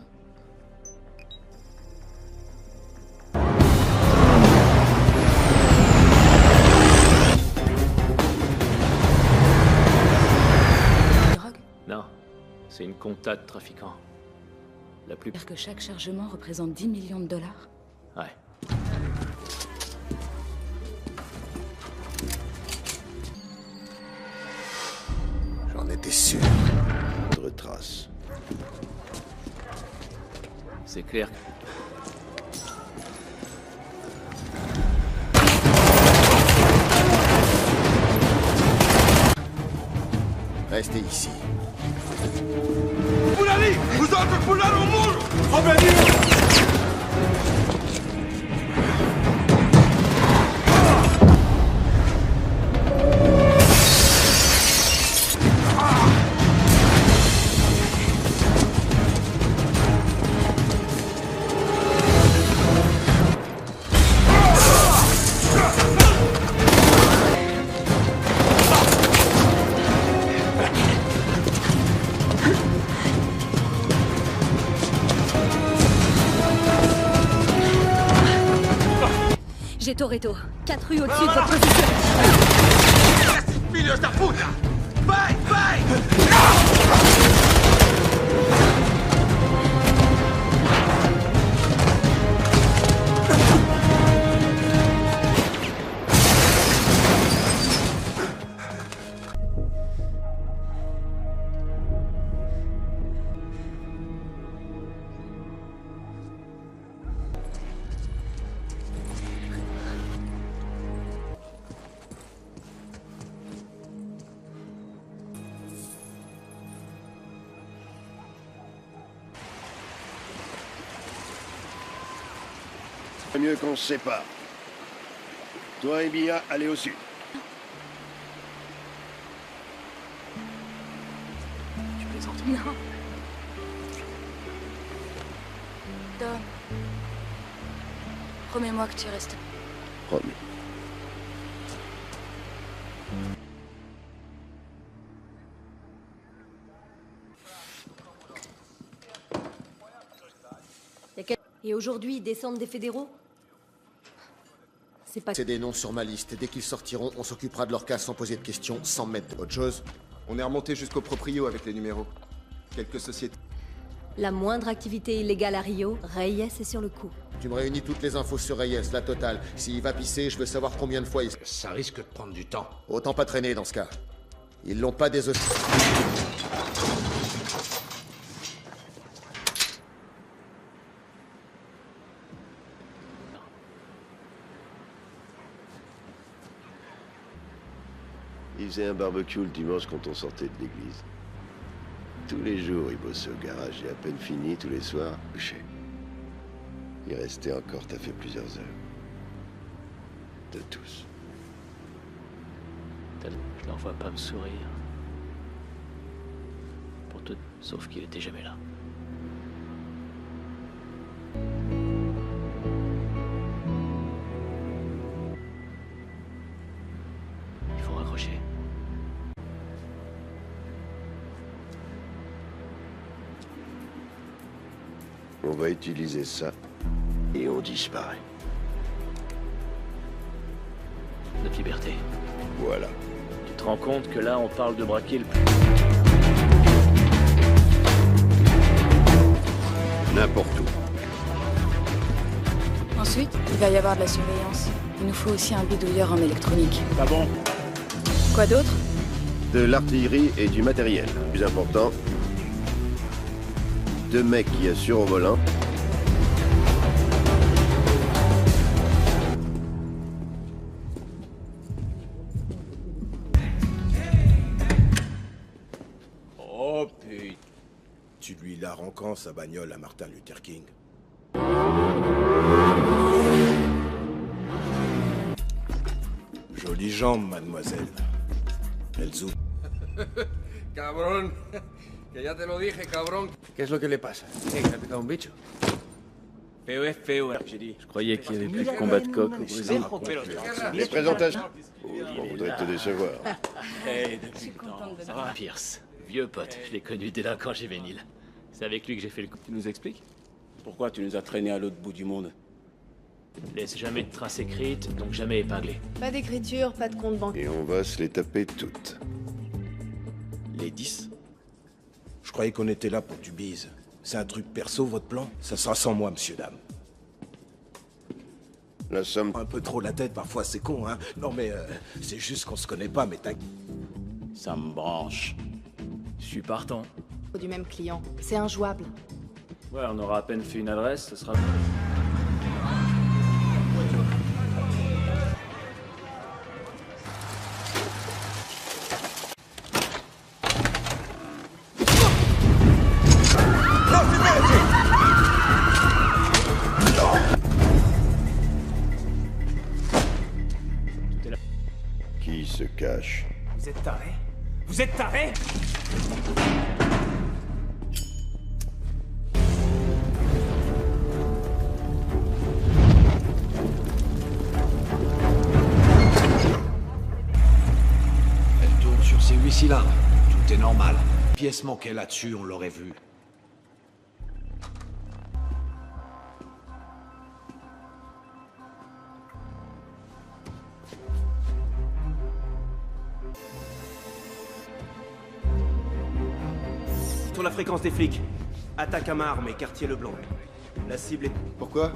Non, c'est une compta de trafiquants. La plus... Que chaque chargement représente 10 millions de dollars. Ouais. J'en étais sûr. Retrace. C'est clair. Restez ici. Fulani! Usate fulano muro! Obediente! J'ai Toretto. 4 rues au-dessus de votre position. Filhos da puta! Vai, vai! C'est mieux qu'on se sépare. Toi et Mia, allez au sud. Tu plaisantes? Non. Dom. Promets-moi que tu restes. Promis. Et aujourd'hui, ils descendent des fédéraux? C'est pas... C'est des noms sur ma liste. Dès qu'ils sortiront, on s'occupera de leur cas sans poser de questions, sans mettre autre chose. On est remonté jusqu'au proprio avec les numéros. Quelques sociétés. La moindre activité illégale à Rio, Reyes est sur le coup. Tu me réunis toutes les infos sur Reyes, la totale. S'il va pisser, je veux savoir combien de fois il... Ça risque de prendre du temps. Autant pas traîner dans ce cas. Ils l'ont pas désossé. Il faisait un barbecue le dimanche quand on sortait de l'église. Tous les jours, il bossait au garage et à peine fini, tous les soirs, couché. Il restait encore taffé plusieurs heures. De tous. Je l'en vois pas me sourire. Pour tout, sauf qu'il était jamais là. Il faut raccrocher. On va utiliser ça et on disparaît. Notre liberté. Voilà. Tu te rends compte que là, on parle de braquer le... N'importe où. Ensuite, il va y avoir de la surveillance. Il nous faut aussi un bidouilleur en électronique. Pas bon. Quoi d'autre? De l'artillerie et du matériel. Plus important, 2 mecs qui assurent au volant. Oh putain. Tu lui la rends quand sa bagnole à Martin Luther King? Jolie jambe, mademoiselle. Elles ouvrent. Cabrón. Que ya te lo dije, cabrón. ¿Qué es lo que le pasa? ¿Que le ha picado un bicho? Feo es feo, j'ai dit. Je croyais qu'il y avait plus de combat de coq au Brésil. Les présentations. On voudrait te décevoir. Hey, depuis le temps. Ça va, Pierce. Vieux pote, je l'ai connu dès quand juvénile. C'est avec lui que j'ai fait le coup. Tu nous expliques? Pourquoi tu nous as traînés à l'autre bout du monde? Laisse jamais de traces écrites, donc jamais épinglé. Pas d'écriture, pas de compte bancaire. Et on va se les taper toutes. Les 10? Je croyais qu'on était là pour du bise. C'est un truc perso, votre plan? Ça sera sans moi, monsieur, dame. La somme... Un peu trop la tête, parfois, c'est con, hein? Non, mais c'est juste qu'on se connaît pas, mais t'as... Ça me branche. Je suis partant. Du même client. C'est injouable. Ouais, on aura à peine fait une adresse, ce sera... Qui se cache? Vous êtes tarés? Vous êtes tarés? Elle tourne sur ses 8 cylindres. Tout est normal. Pièce manquait là-dessus, on l'aurait vu. Sur la fréquence des flics. Attaque à Marne et quartier Leblanc. La cible est... Pourquoi?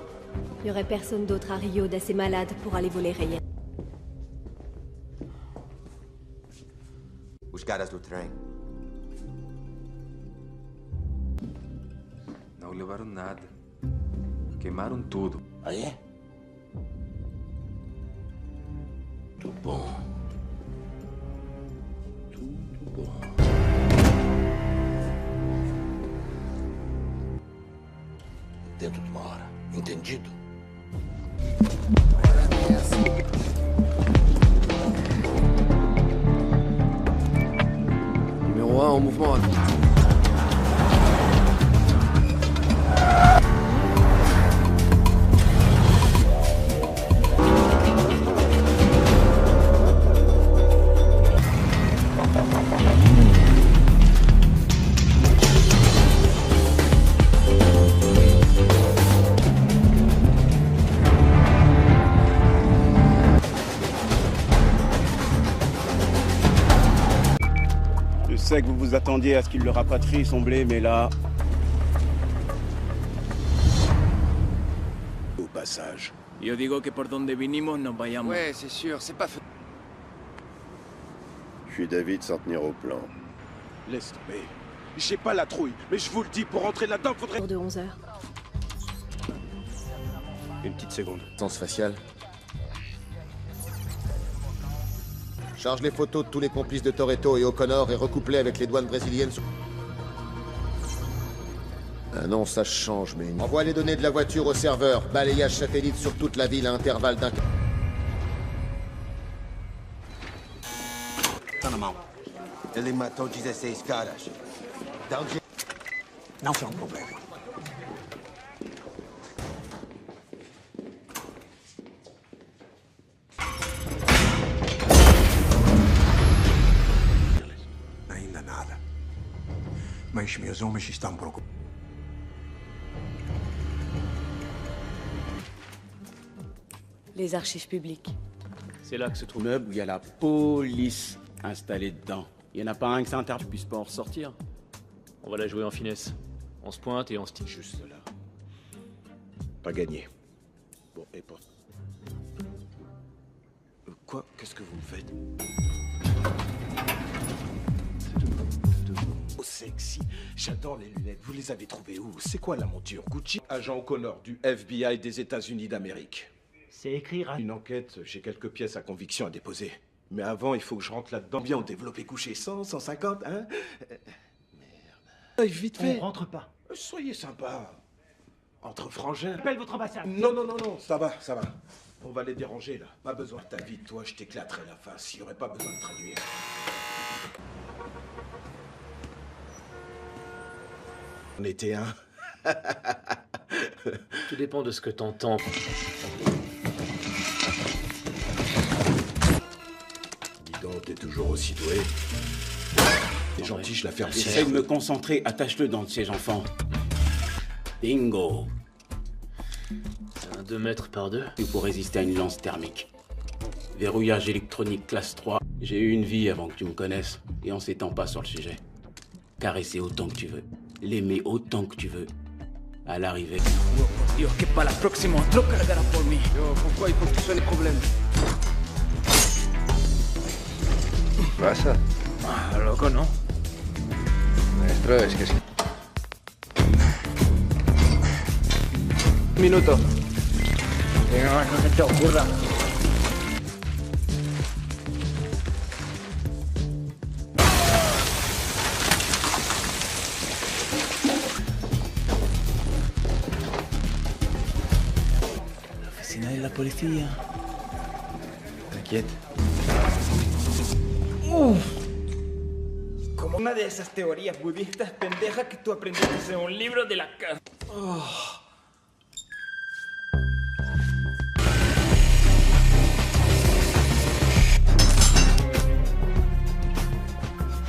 Il y aurait personne d'autre à Rio d'assez malade pour aller voler Reyes. Os caras do trem. Não levaram nada. Queimaram tudo. Ah, é? Tudo bom. Tudo bom. Dentro de uma hora. Entendido? en mouvement. Je sais que vous vous attendiez à ce qu'il le rapatrie, son blé, mais là... Au passage. Yo digo que por donde vinimos nos vayamos. Ouais, c'est sûr, c'est pas fait. Je suis d'avis de s'en tenir au plan. Laisse tomber. J'ai pas la trouille, mais je vous le dis, pour rentrer là-dedans, faudrait... de 11h. Une petite seconde. Sens facial. Charge les photos de tous les complices de Toretto et O'Connor et recoupe-les avec les douanes brésiliennes. Ah non, ça change, mais... Envoie les données de la voiture au serveur. Balayage satellite sur toute la ville à intervalle d'un... Ele matou 16 caras. Não foi problema. Ainda nada. Mas meus homens estão preocupados. Les archives publiques. C'est là que se trouve. Meuble où il y a la police installée dedans. Il y en a pas un que ça interdit. Tu puisses pas en ressortir. On va la jouer en finesse. On se pointe et on se tire. Juste là. Pas gagné. Bon, et pas... Quoi? Qu'est-ce que vous me faites? Oh, sexy. J'adore les lunettes. Vous les avez trouvées où? C'est quoi la monture? Gucci? Agent O'Connor du FBI des États-Unis d'Amérique. C'est écrire. Une enquête, j'ai quelques pièces à conviction à déposer. Mais avant, il faut que je rentre là-dedans. Bien au développé couché 100, 150, hein? Merde. Vite fait. On rentre pas. Soyez sympa. Entre frangins. Appelle votre ambassade. Non, non, non, non, ça va, ça va. On va les déranger, là. Pas besoin de ta vie, toi, je t'éclaterai la face. Il n'y aurait pas besoin de traduire. On était un. Tout dépend de ce que t'entends. Dis donc, t'es toujours aussi doué. T'es gentil, je la ferme. J'essaie de me concentrer, attache-le dans le siège enfant. Bingo. C'est un 2 mètres par 2. Il faut résister à une lance thermique. Verrouillage électronique classe 3. J'ai eu une vie avant que tu me connaisses, et on s'étend pas sur le sujet. Caresser autant que tu veux. L'aimer autant que tu veux. À l'arrivée. Oh, por Dios, que para la próxima otro cargará por mí. Yo, pourquoi il faut que tu sois les problèmes? ¿Pasa? Ah, loco, ¿no? Maestro, es que sí. Un minuto. No, no se te ocurra. De la policía. T'inquiète. Como una de esas teorías budistas pendejas que tú aprendiste en un libro de la cara.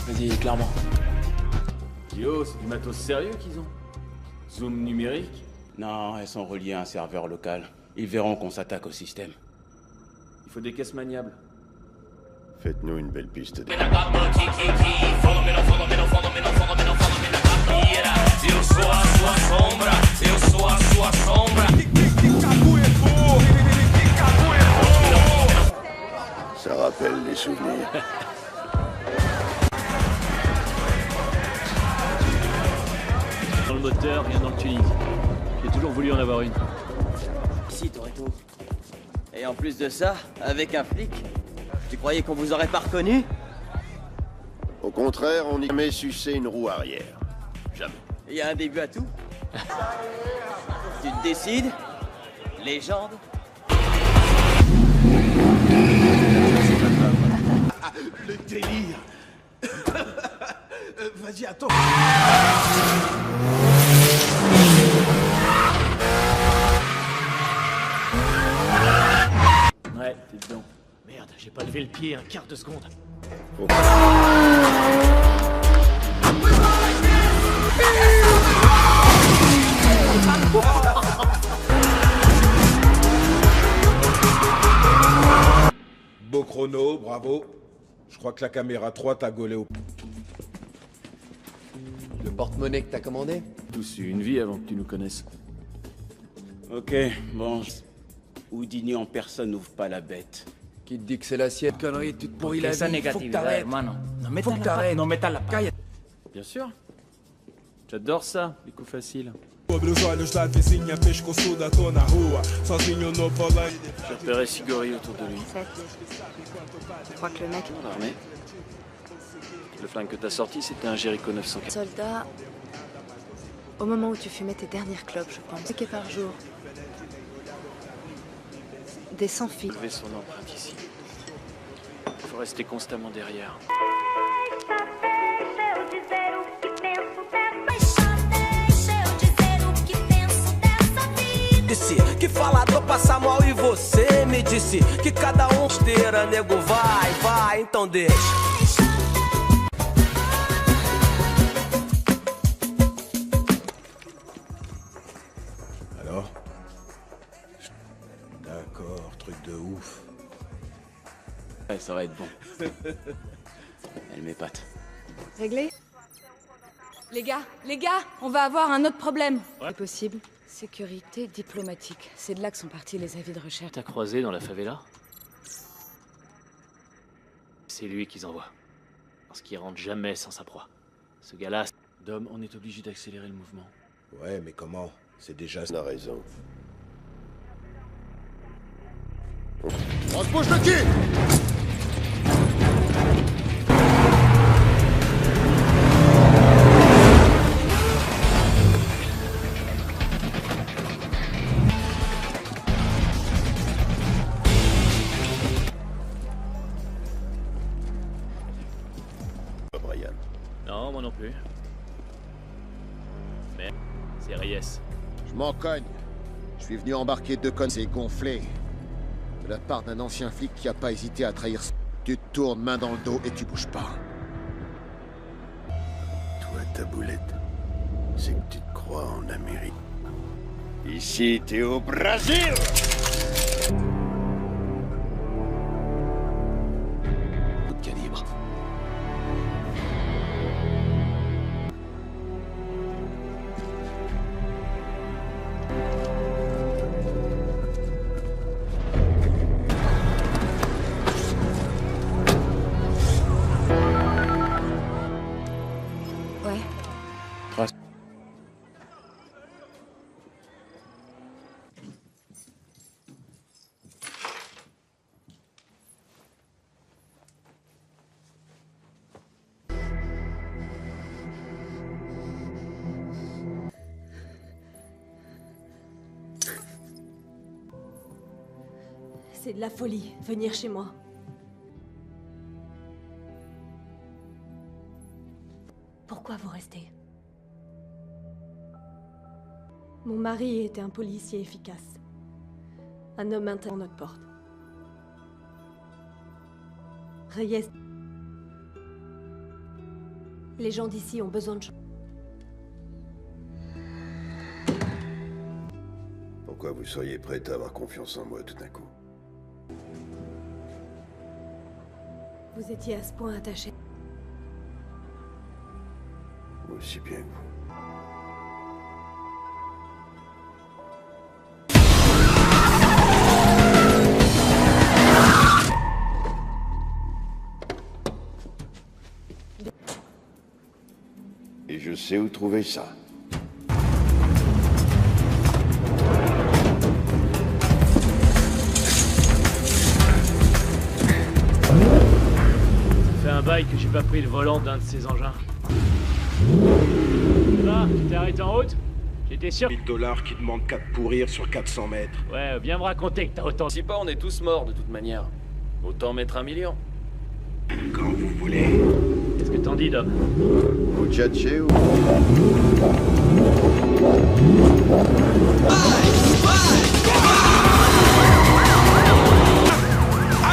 Vas-y, clairement. Yo, c'est du matos sérieux qu'ils ont? Zoom numérique? Non, elles sont reliées à un serveur local. Ils verront qu'on s'attaque au système. Il faut des caisses maniables. Faites-nous une belle piste de... Ça rappelle des souvenirs. Dans le moteur, rien dans le tuning. J'ai toujours voulu en avoir une. Si, Toretto. Et en plus de ça, avec un flic, tu croyais qu'on vous aurait pas reconnu? Au contraire, on n'y a jamais sucé une roue arrière. Jamais. Il y a un début à tout. Tu te décides? Légende? Le délire. Vas-y, attends. Ouais, t'es dedans. Merde, j'ai pas levé le pied un quart de seconde. Beau chrono, bravo. Je crois que la caméra 3 t'a gaulé au... Le porte-monnaie que t'as commandé? Tous eu une vie avant que tu nous connaisses. Ok, bon. Houdini en personne n'ouvre pas la bête. Qui te dit que c'est la sienne? Connerie, tu te pourris la Esa vie. Faut que negatividad, t'arrêtes. hermano. Faut que t'arrêtes. No metas la pata. Bien sûr. J'adore ça, les coups faciles. Sobre os olhos da vizinha pescoçuda, tô na rua, sozinho no volante. J'ai repéré Sigori autour de lui. Je crois que le mec... Dans l'armée. Le flingue que t'as sorti, c'était un Jericho 904. Soldat... Au moment où tu fumais tes dernières clopes, je pense. Piqué par jour. Des sans-fils. Trouver son empreinte ici. Faut rester constamment derrière. Que falador passa mal e você me disse que cada esteira, nego, vai, então deixa. Alors? D'accord, truc de ouf. Ouais, ça va être bon. Elle m'épate. Réglé? Les gars, on va avoir un autre problème. C'est possible. Sécurité diplomatique. C'est de là que sont partis les avis de recherche. T'as croisé dans la favela? C'est lui qu'ils envoient. Parce qu'il rentre jamais sans sa proie. Ce gars-là... Dom, on est obligé d'accélérer le mouvement. Ouais, mais comment? C'est déjà... On a raison. On se bouge le cul! Brian. Non, moi non plus. Mais c'est Reyes. Je m'en cogne. Je suis venu embarquer 2 connes et gonflé. De la part d'un ancien flic qui a pas hésité à trahir... Tu te tournes main dans le dos et tu bouges pas. Toi, ta boulette, c'est que tu te crois en Amérique. Ici, t'es au Brésil! Coup de calibre. Ouais. C'est de la folie, venir chez moi. Pourquoi vous restez? Mon mari était un policier efficace. Un homme interne notre porte. Reyes. Les gens d'ici ont besoin de... Pourquoi vous seriez prête à avoir confiance en moi tout d'un coup? Vous étiez à ce point attaché. Aussi bien que vous. Et je sais où trouver ça. Ça fait un bail que j'ai pas pris le volant d'un de ces engins. Va, tu t'es arrêté en route? J'étais sûr. $1000 qui demandent qu'à te pourrir sur 400 mètres. Ouais, viens me raconter que t'as autant... Si pas, on est tous morts de toute manière. Autant mettre 1 million. Quand vous voulez. Qu'est-ce que t'en Entendu, Dom. Vous tchatchez ou... À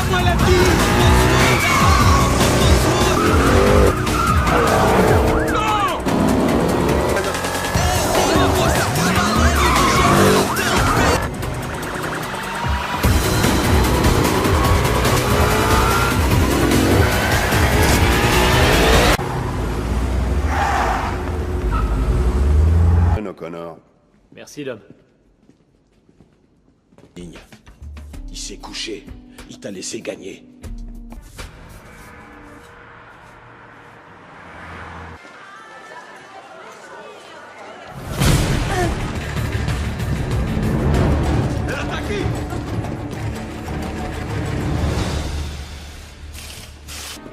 moi la vie. Connor. Merci, Dom. Il s'est couché. Il t'a laissé gagner.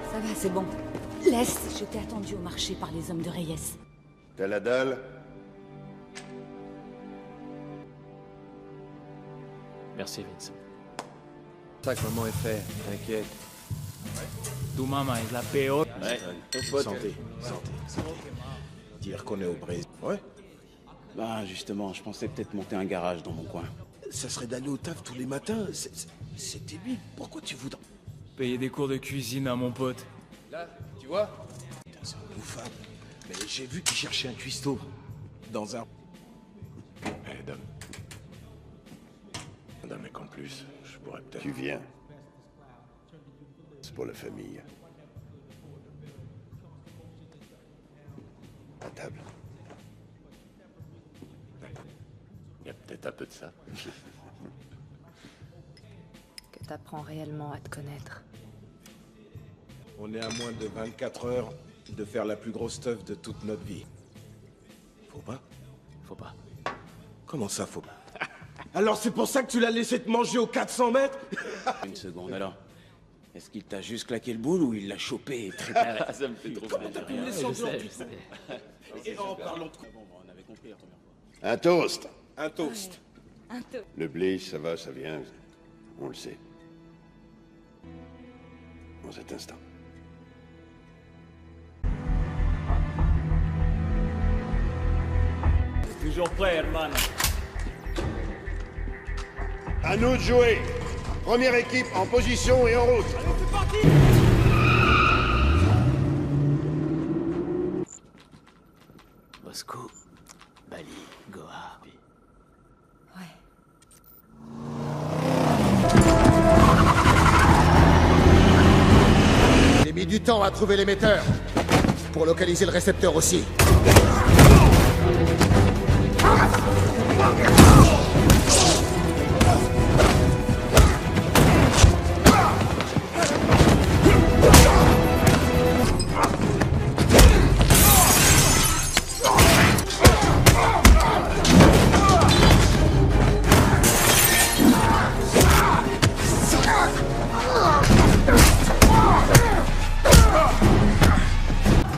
Ça va, c'est bon. Laisse, je t'ai attendu au marché par les hommes de Reyes. T'as la dalle? Merci, Vince. Ça que maman est fait, t'inquiète. Tu maman est la peor. Ouais, santé. Dire qu'on est au Brésil. Ouais. Bah, justement, je pensais peut-être monter un garage dans mon coin. Ça serait d'aller au taf tous les matins. C'est débile. Pourquoi tu voudrais... Payer des cours de cuisine à mon pote. Là, tu vois? Putain, c'est un bouffable. Mais j'ai vu qu'il cherchait un cuistot. Dans un... Eh, Dom. D'un mec en plus, je pourrais peut-être... Tu viens. C'est pour la famille. À table. Il y a peut-être un peu de ça. Que t'apprends réellement à te connaître. On est à moins de 24 heures de faire la plus grosse stuff de toute notre vie. Faut pas? Faut pas. Comment ça, faut pas? Alors c'est pour ça que tu l'as laissé te manger aux 400 mètres? Une seconde, alors. Est-ce qu'il t'a juste claqué le boule ou il l'a chopé et très... Ça me fait trop Comment t'as pu me laisser en dehors du sais. Et en parlant de... On avait compris la première fois. Un toast. Un toast. Un toast. Le blé, ça va, ça vient. On le sait. En cet instant. Toujours prêt, hermano. À nous de jouer. Première équipe en position et en route. Allez, c'est parti. Moscou, Bali, Goa. J'ai mis du temps à trouver l'émetteur. Pour localiser le récepteur aussi.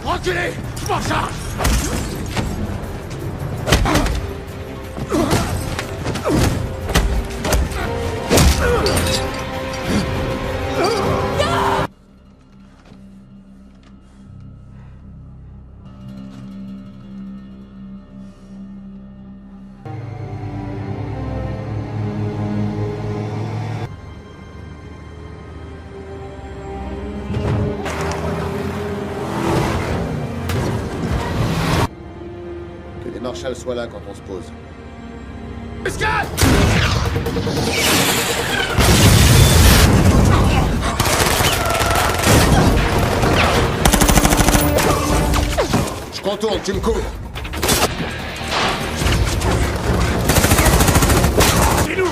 Reculez! Je m'en charge! Que les marshals soient là quand on se pose. Escale! Je contourne, tu me cours. C'est nous!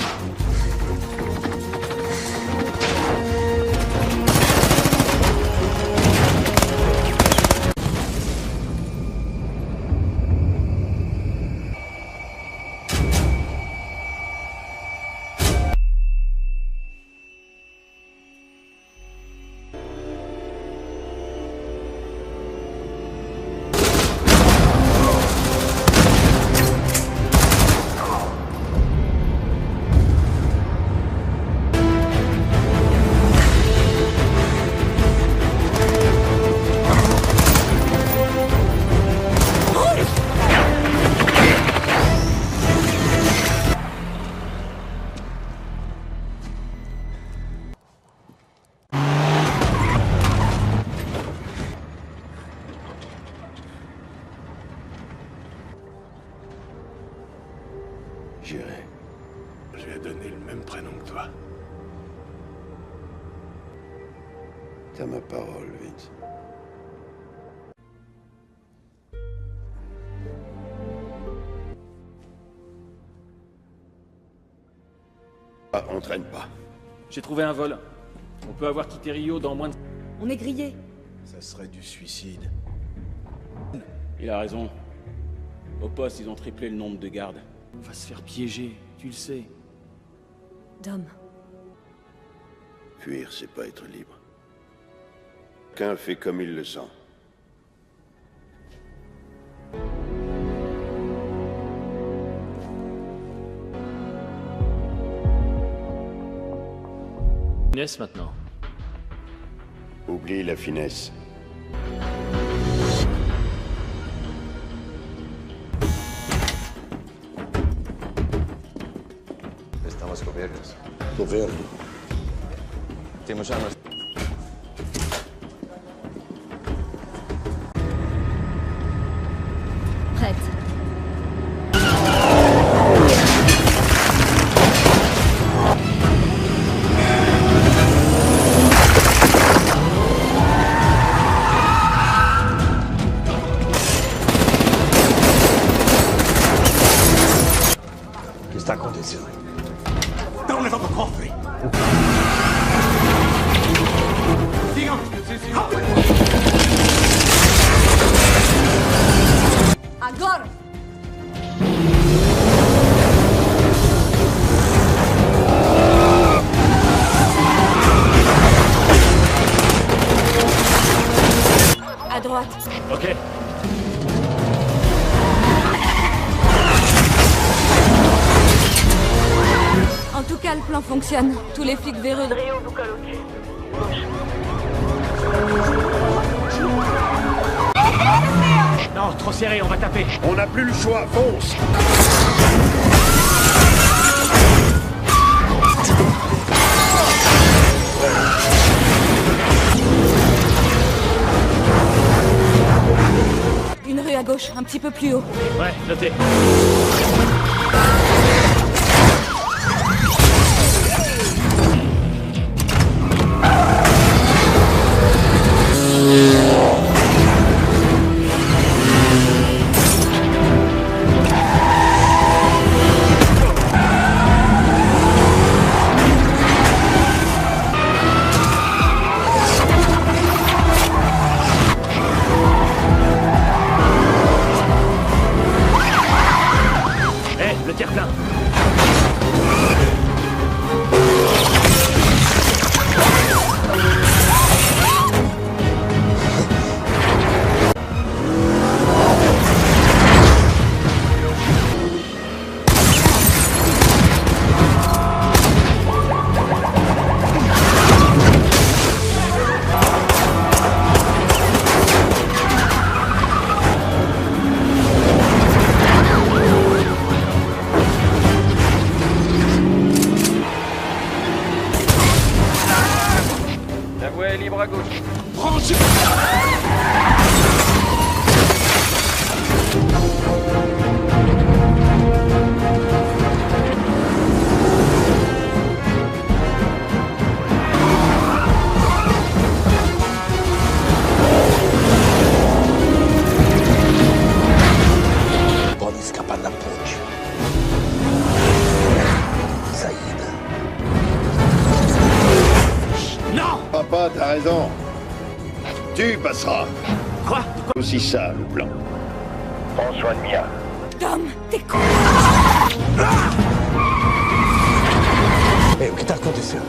Juré. Je lui ai donné le même prénom que toi. T'as ma parole, Vince. Ah, on traîne pas. J'ai trouvé un vol. On peut avoir quitté Rio dans moins de... On est grillé. Ça serait du suicide. Il a raison. Au poste, ils ont triplé le nombre de gardes. On va se faire piéger, tu le sais. Dom. Fuir, c'est pas être libre. Chacun fait comme il le sent. Finesse maintenant. Oublie la finesse. Estamos cubiertos. Couvert. Tenemos armas. Prête. Che sta acontecendo? Estão levando o cofre! Sigam! Sim, senhor! Agora! À droite. Ok. En tout cas, le plan fonctionne. Tous les flics véreux de Rio. Non, trop serré, on va taper. On n'a plus le choix, fonce! Une rue à gauche, un petit peu plus haut. Ouais, noté. Le tire-plein. La voie est libre à gauche. Pode escapar da ponte. Saída. Non! Papa, t'as raison. Tu passeras. Quoi? Aussi ça, le plan. Prends soin de Mia. Dom, t'es con! Ei, o que tá acontecendo?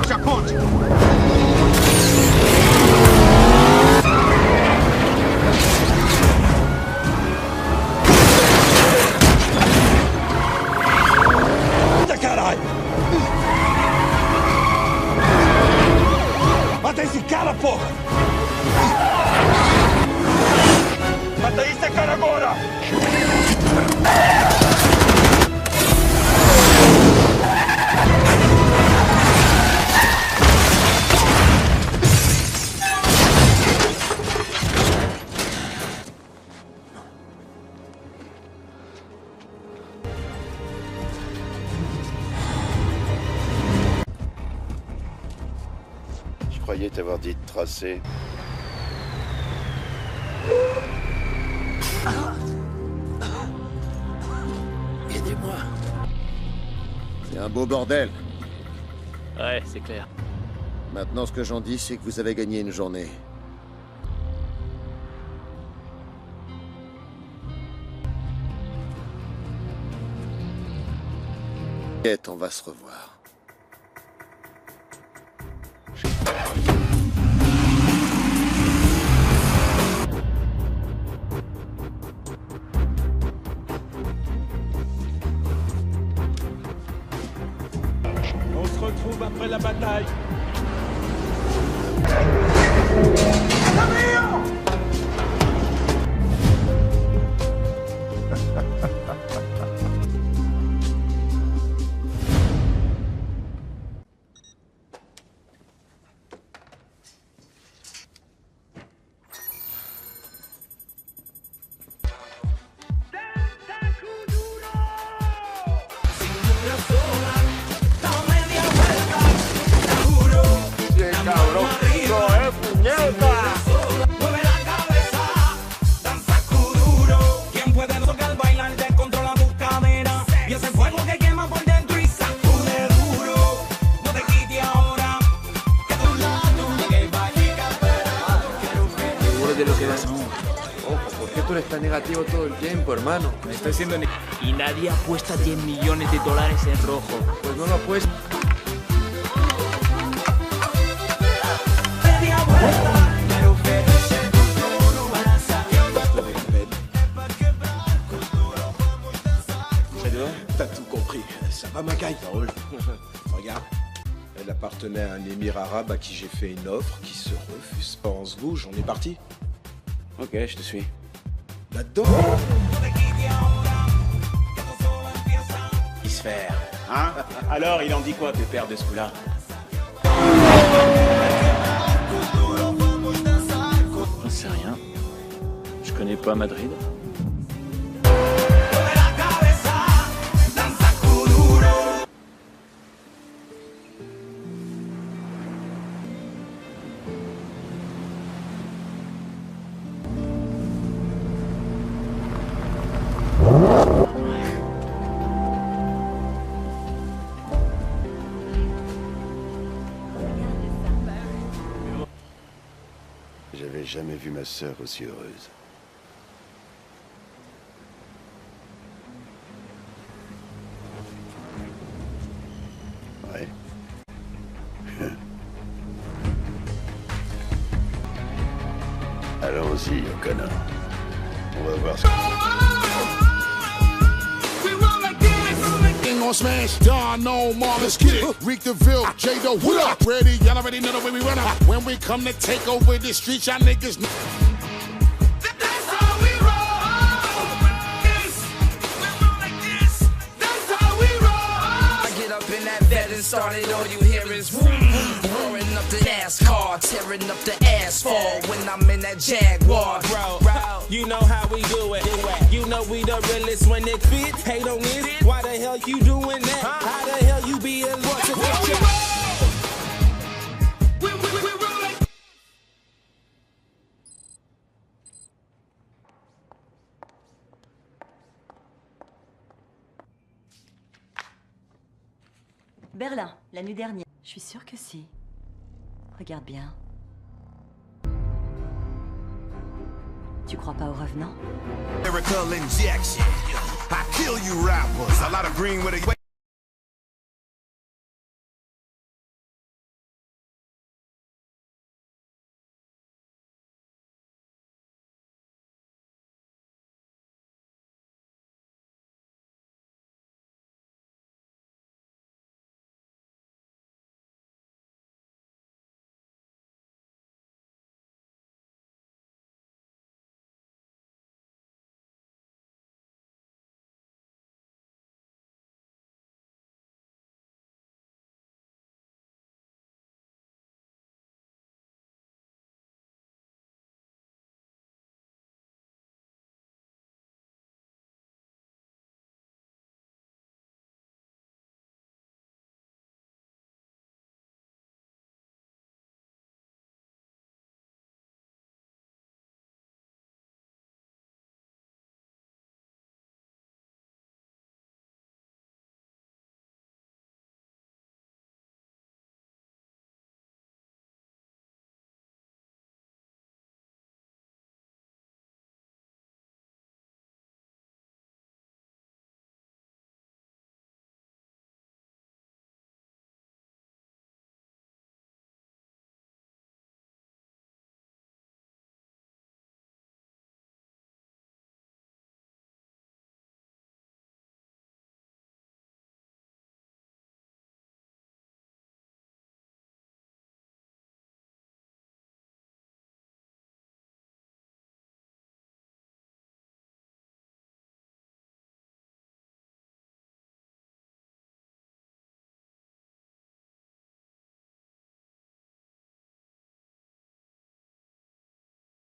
Já ponte! Caralho! Mata esse cara, porra! Mata esse cara agora! croyais t'avoir dit de tracer. Aidez-moi. C'est un beau bordel. Ouais, c'est clair. Maintenant, ce que j'en dis, c'est que vous avez gagné une journée. On va se revoir. On se retrouve après la bataille. ¿Por qué tú eres tan negativo todo el tiempo, hermano? Me estoy siendo... Y nadie apuesta 10 millones de dólares en rojo. Pues no lo apuesto. T'as tout compris. Ça va, Macaille? Regarde. Elle appartenait à un émir arabe à qui j'ai fait une offre qui se refuse pas en se bouge. On est parti? Ok, je te suis. Là-dedans? Il se fait. Hein? Alors, il en dit quoi, pépère, de ce coup-là? J'en sais rien. Je connais pas Madrid. J'avais jamais vu ma sœur aussi heureuse. Ouais. Allons-y, O'Connor. On va voir ce que... On smash, Don, no more, let's get it. Reek the Ville, J-Do, what up? Ready, y'all already know the way we run up. When we come to take over the streets, y'all niggas know. That's how we roll. We roll like this. That's how we roll. I get up in that bed and started, all you hear is woo. Roaring up the NASCAR, tearing up the asphalt when I'm in that Jaguar. Bro, you know how we do it. You know we the realest when it fit. Hate on this. Why the hell you doing that? How the hell you be in what's it? Berlin, la nuit dernière. Je suis sûre que si. Regarde bien. Tu crois pas aux revenants? Lyrical injection. I kill you rappers. A lot of green with a...